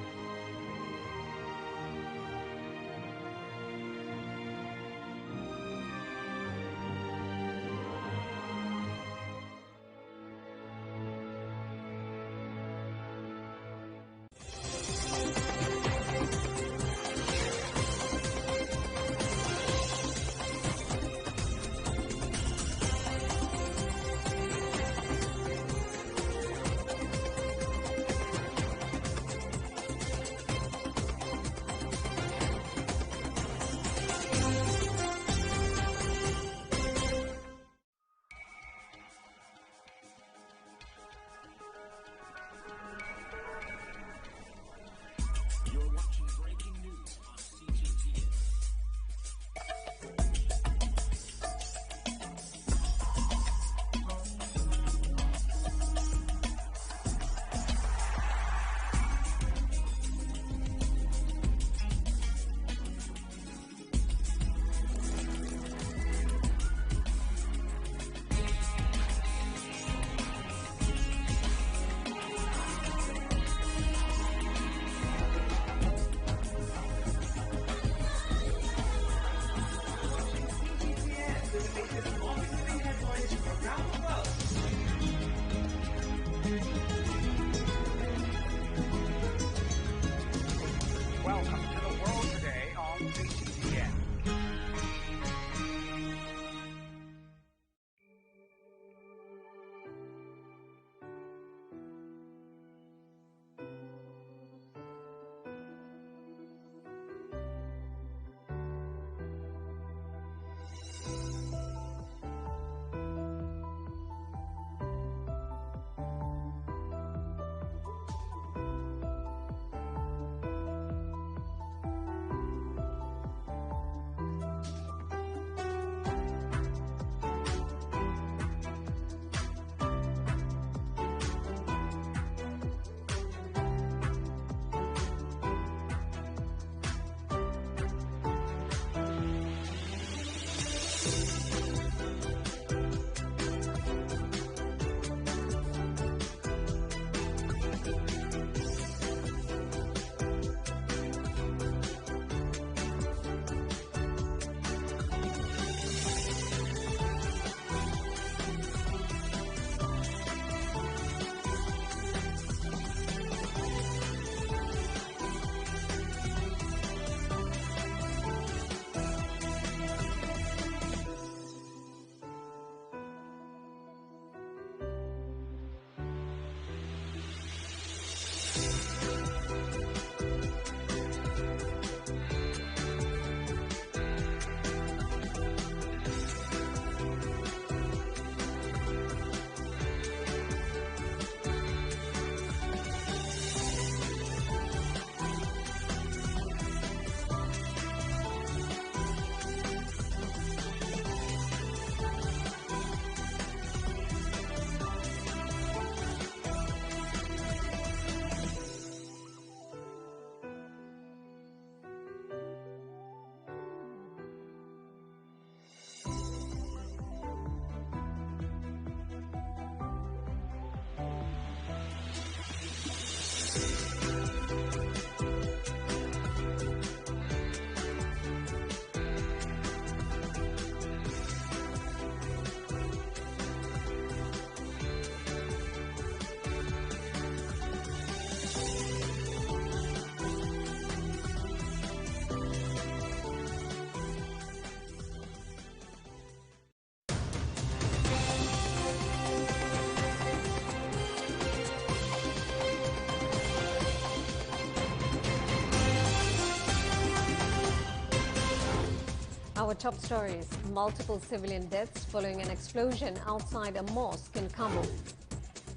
Our top stories: multiple civilian deaths following an explosion outside a mosque in Kabul.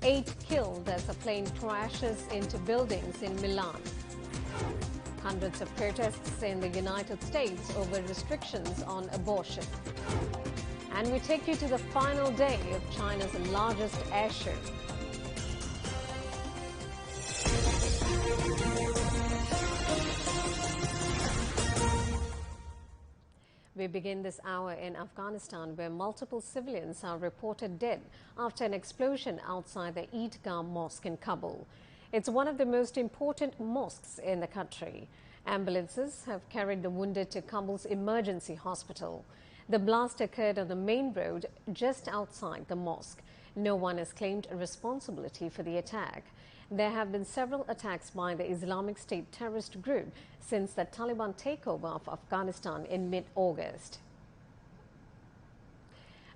8 killed as a plane crashes into buildings in Milan. Hundreds of protests in the United States over restrictions on abortion. And we take you to the final day of China's largest air show. We begin this hour in Afghanistan, where multiple civilians are reported dead after an explosion outside the Eidgah Mosque in Kabul. It's one of the most important mosques in the country. Ambulances have carried the wounded to Kabul's emergency hospital. The blast occurred on the main road just outside the mosque. No one has claimed responsibility for the attack. There have been several attacks by the Islamic State terrorist group since the Taliban takeover of Afghanistan in mid-August.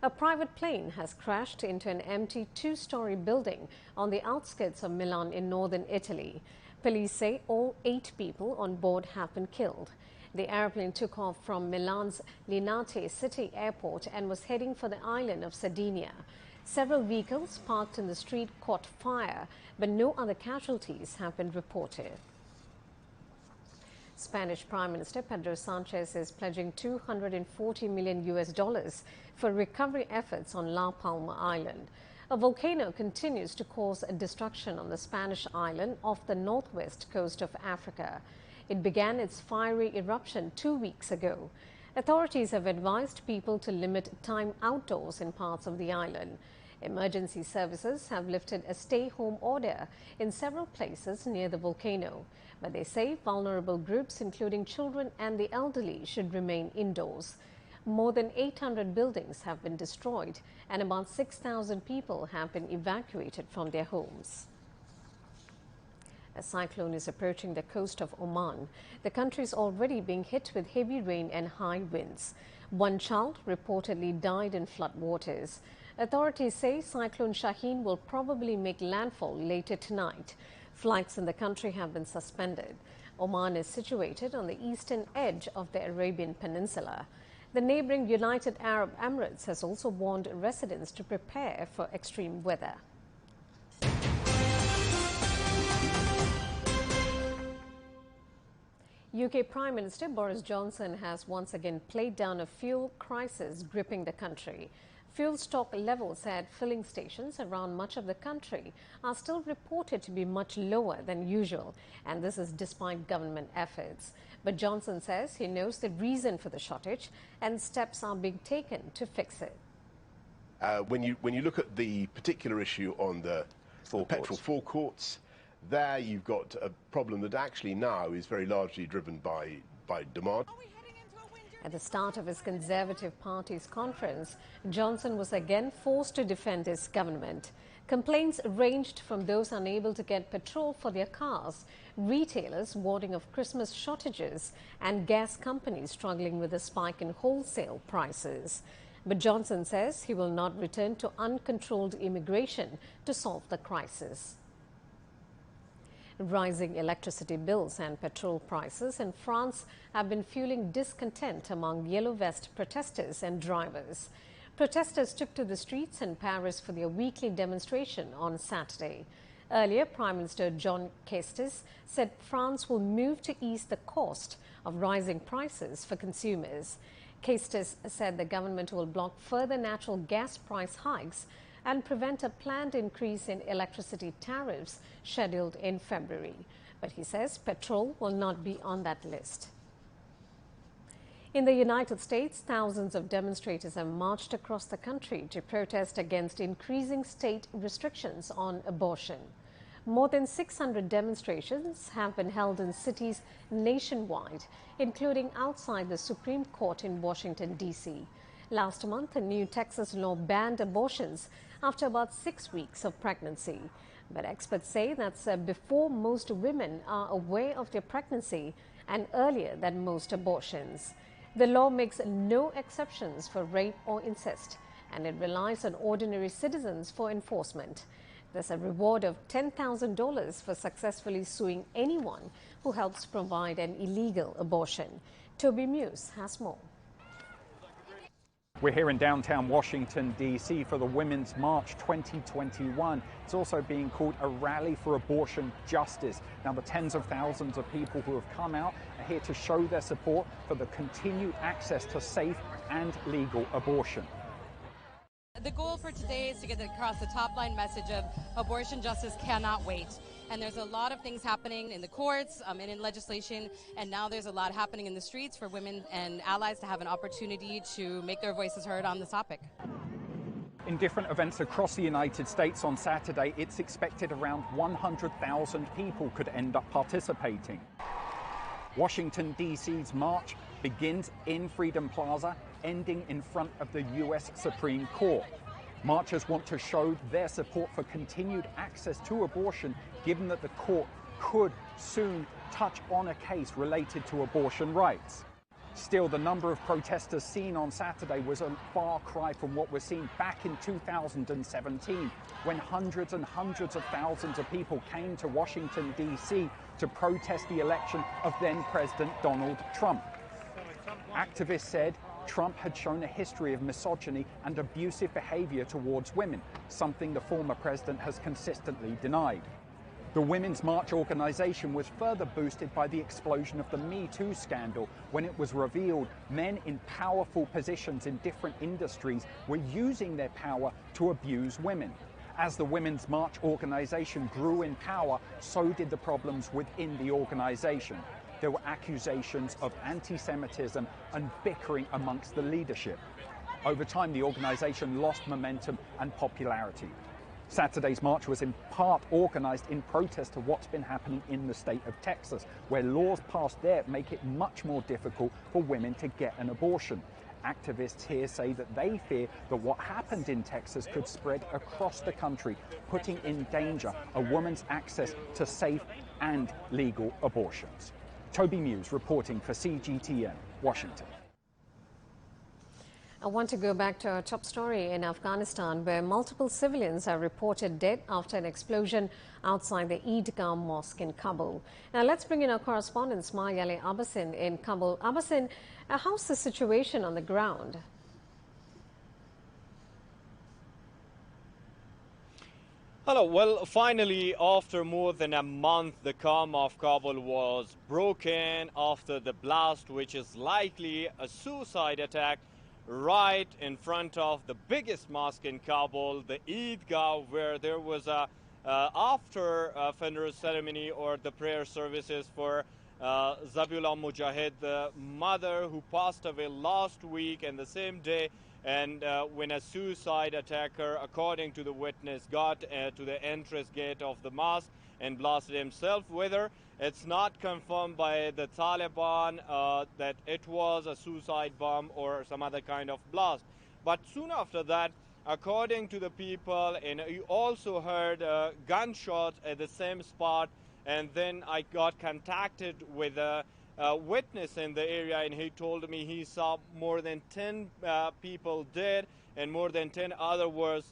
A private plane has crashed into an empty 2-story building on the outskirts of Milan in northern Italy. Police say all 8 people on board have been killed. The airplane took off from Milan's Linate city airport and was heading for the island of Sardinia. Several vehicles parked in the street caught fire, but no other casualties have been reported. Spanish Prime Minister Pedro Sanchez is pledging $240 million for recovery efforts on La Palma Island. A volcano continues to cause destruction on the Spanish island off the northwest coast of Africa. It began its fiery eruption 2 weeks ago. Authorities have advised people to limit time outdoors in parts of the island. Emergency services have lifted a stay-home order in several places near the volcano, but they say vulnerable groups, including children and the elderly, should remain indoors. More than 800 buildings have been destroyed, and about 6,000 people have been evacuated from their homes. A cyclone is approaching the coast of Oman. The country is already being hit with heavy rain and high winds. One child reportedly died in floodwaters. Authorities say Cyclone Shaheen will probably make landfall later tonight. Flights in the country have been suspended. Oman is situated on the eastern edge of the Arabian Peninsula. The neighboring United Arab Emirates has also warned residents to prepare for extreme weather. UK Prime Minister Boris Johnson has once again played down a fuel crisis gripping the country. Fuel stock levels at filling stations around much of the country are still reported to be much lower than usual, and this is despite government efforts. But Johnson says he knows the reason for the shortage and steps are being taken to fix it. When you look at the particular issue on the petrol forecourts, there you've got a problem that actually now is very largely driven by demand. At the start of his Conservative Party's conference, Johnson was again forced to defend his government. Complaints ranged from those unable to get petrol for their cars, retailers warning of Christmas shortages, and gas companies struggling with a spike in wholesale prices. But Johnson says he will not return to uncontrolled immigration to solve the crisis. Rising electricity bills and petrol prices in France have been fueling discontent among Yellow Vest protesters and drivers. Protesters took to the streets in Paris for their weekly demonstration on Saturday. Earlier, Prime Minister Jean Castex said France will move to ease the cost of rising prices for consumers. Castex said the government will block further natural gas price hikes and prevent a planned increase in electricity tariffs scheduled in February. But he says petrol will not be on that list. In the United States, thousands of demonstrators have marched across the country to protest against increasing state restrictions on abortion. More than 600 demonstrations have been held in cities nationwide, including outside the Supreme Court in Washington, D.C. Last month, a new Texas law banned abortions after about 6 weeks of pregnancy. But experts say that's before most women are aware of their pregnancy and earlier than most abortions. The law makes no exceptions for rape or incest, and it relies on ordinary citizens for enforcement. There's a reward of $10,000 for successfully suing anyone who helps provide an illegal abortion. Toby Muse has more. We're here in downtown Washington, D.C. for the Women's March 2021. It's also being called a rally for abortion justice. Now, the tens of thousands of people who have come out are here to show their support for the continued access to safe and legal abortion. The goal for today is to get across the top line message of abortion justice cannot wait. And there's a lot of things happening in the courts and in legislation, and now there's a lot happening in the streets for women and allies to have an opportunity to make their voices heard on this topic. In different events across the United States on Saturday, it's expected around 100,000 people could end up participating. Washington, D.C.'s march begins in Freedom Plaza, ending in front of the U.S. Supreme Court. Marchers want to show their support for continued access to abortion, given that the court could soon touch on a case related to abortion rights. Still, the number of protesters seen on Saturday was a far cry from what was seen back in 2017, when hundreds and hundreds of thousands of people came to Washington, D.C. to protest the election of then-President Donald Trump. Activists said Trump had shown a history of misogyny and abusive behavior towards women, something the former president has consistently denied. The Women's March organization was further boosted by the explosion of the Me Too scandal, when it was revealed men in powerful positions in different industries were using their power to abuse women. As the Women's March organization grew in power, so did the problems within the organization. There were accusations of anti-Semitism and bickering amongst the leadership. Over time, the organization lost momentum and popularity. Saturday's march was in part organized in protest to what's been happening in the state of Texas, where laws passed there make it much more difficult for women to get an abortion. Activists here say that they fear that what happened in Texas could spread across the country, putting in danger a woman's access to safe and legal abortions. Toby Muse reporting for CGTN, Washington. I want to go back to our top story in Afghanistan, where multiple civilians are reported dead after an explosion outside the Eidgah Mosque in Kabul. Now let's bring in our correspondent Smayale Abbasin in Kabul. Abbasin, how's the situation on the ground? Hello. Well, finally, after more than a month, the calm of Kabul was broken after the blast, which is likely a suicide attack, right in front of the biggest mosque in Kabul, the Eidgah, where there was a after funeral ceremony or the prayer services for Zabiullah Mujahid, the mother who passed away last week and the same day, and when a suicide attacker, according to the witness, got to the entrance gate of the mosque and blasted himself. Whether it's not confirmed by the Taliban that it was a suicide bomb or some other kind of blast. But soon after that, according to the people, and you also heard gunshots at the same spot, and then I got contacted with a witness in the area, and he told me he saw more than 10 people dead and more than 10 others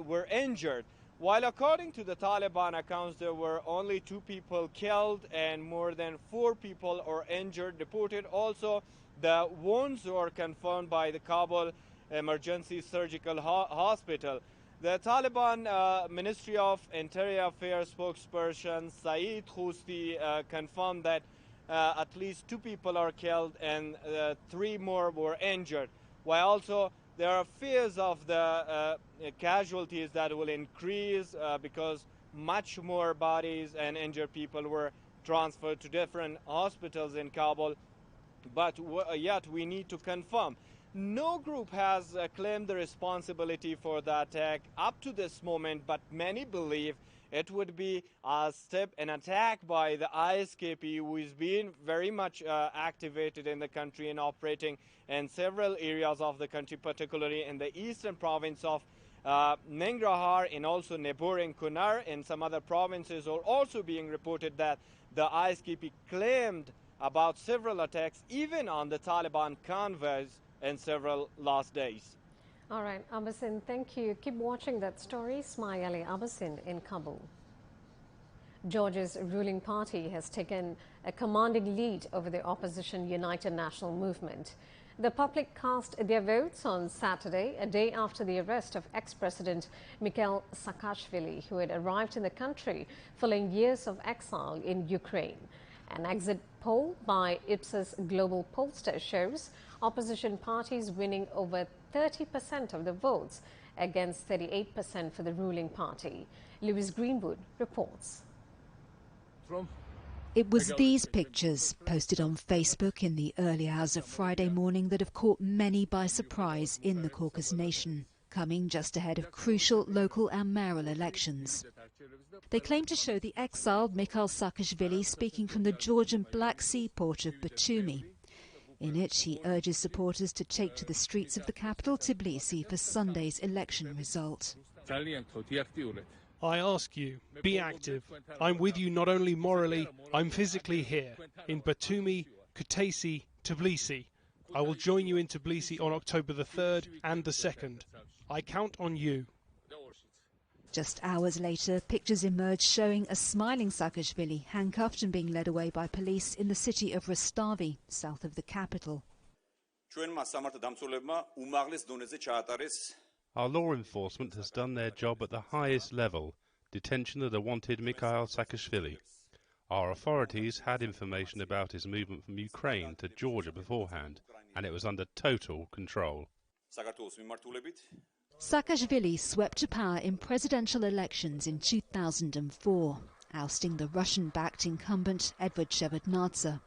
were injured. While according to the Taliban accounts, there were only 2 people killed and more than 4 people are injured, reported. Also, the wounds were confirmed by the Kabul Emergency Surgical Hospital. The Taliban Ministry of Interior Affairs spokesperson Saeed Khusti confirmed that at least 2 people are killed and 3 more were injured. While also there are fears of the casualties that will increase because much more bodies and injured people were transferred to different hospitals in Kabul. But yet we need to confirm. No group has claimed the responsibility for the attack up to this moment, but many believe it would be an attack by the ISKP, who is being very much activated in the country and operating in several areas of the country, particularly in the eastern province of Nangarhar and also neighboring Kunar, and some other provinces are also being reported that the ISKP claimed about several attacks, even on the Taliban convoys in several last days. All right, Abbasin, thank you. Keep watching that story. Smayale Abbasin in Kabul. Georgia's ruling party has taken a commanding lead over the opposition United National Movement. The public cast their votes on Saturday, a day after the arrest of ex-President Mikhail Saakashvili, who had arrived in the country following years of exile in Ukraine. An exit poll by Ipsos Global Pollster shows opposition parties winning over 30% of the votes against 38% for the ruling party. Lewis Greenwood reports. It was these pictures, posted on Facebook in the early hours of Friday morning, that have caught many by surprise in the Caucasus nation, coming just ahead of crucial local and mayoral elections. They claim to show the exiled Mikhail Saakashvili speaking from the Georgian Black Sea port of Batumi. In it, he urges supporters to take to the streets of the capital, Tbilisi, for Sunday's election result. I ask you, be active. I'm with you not only morally, I'm physically here, in Batumi, Kutaisi, Tbilisi. I will join you in Tbilisi on October the 3rd and the 2nd. I count on you. Just hours later, pictures emerged showing a smiling Saakashvili handcuffed and being led away by police in the city of Rustavi, south of the capital. Our law enforcement has done their job at the highest level, detention of the wanted Mikhail Saakashvili. Our authorities had information about his movement from Ukraine to Georgia beforehand, and it was under total control. Saakashvili swept to power in presidential elections in 2004, ousting the Russian-backed incumbent Edward Shevardnadze.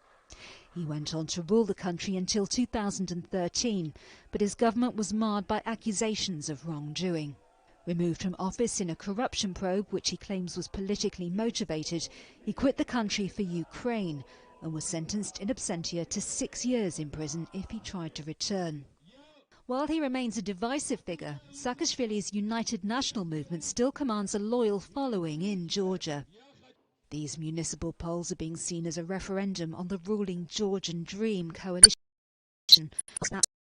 He went on to rule the country until 2013, but his government was marred by accusations of wrongdoing. Removed from office in a corruption probe which he claims was politically motivated, he quit the country for Ukraine and was sentenced in absentia to 6 years in prison if he tried to return. While he remains a divisive figure, Saakashvili's United National Movement still commands a loyal following in Georgia. These municipal polls are being seen as a referendum on the ruling Georgian Dream coalition.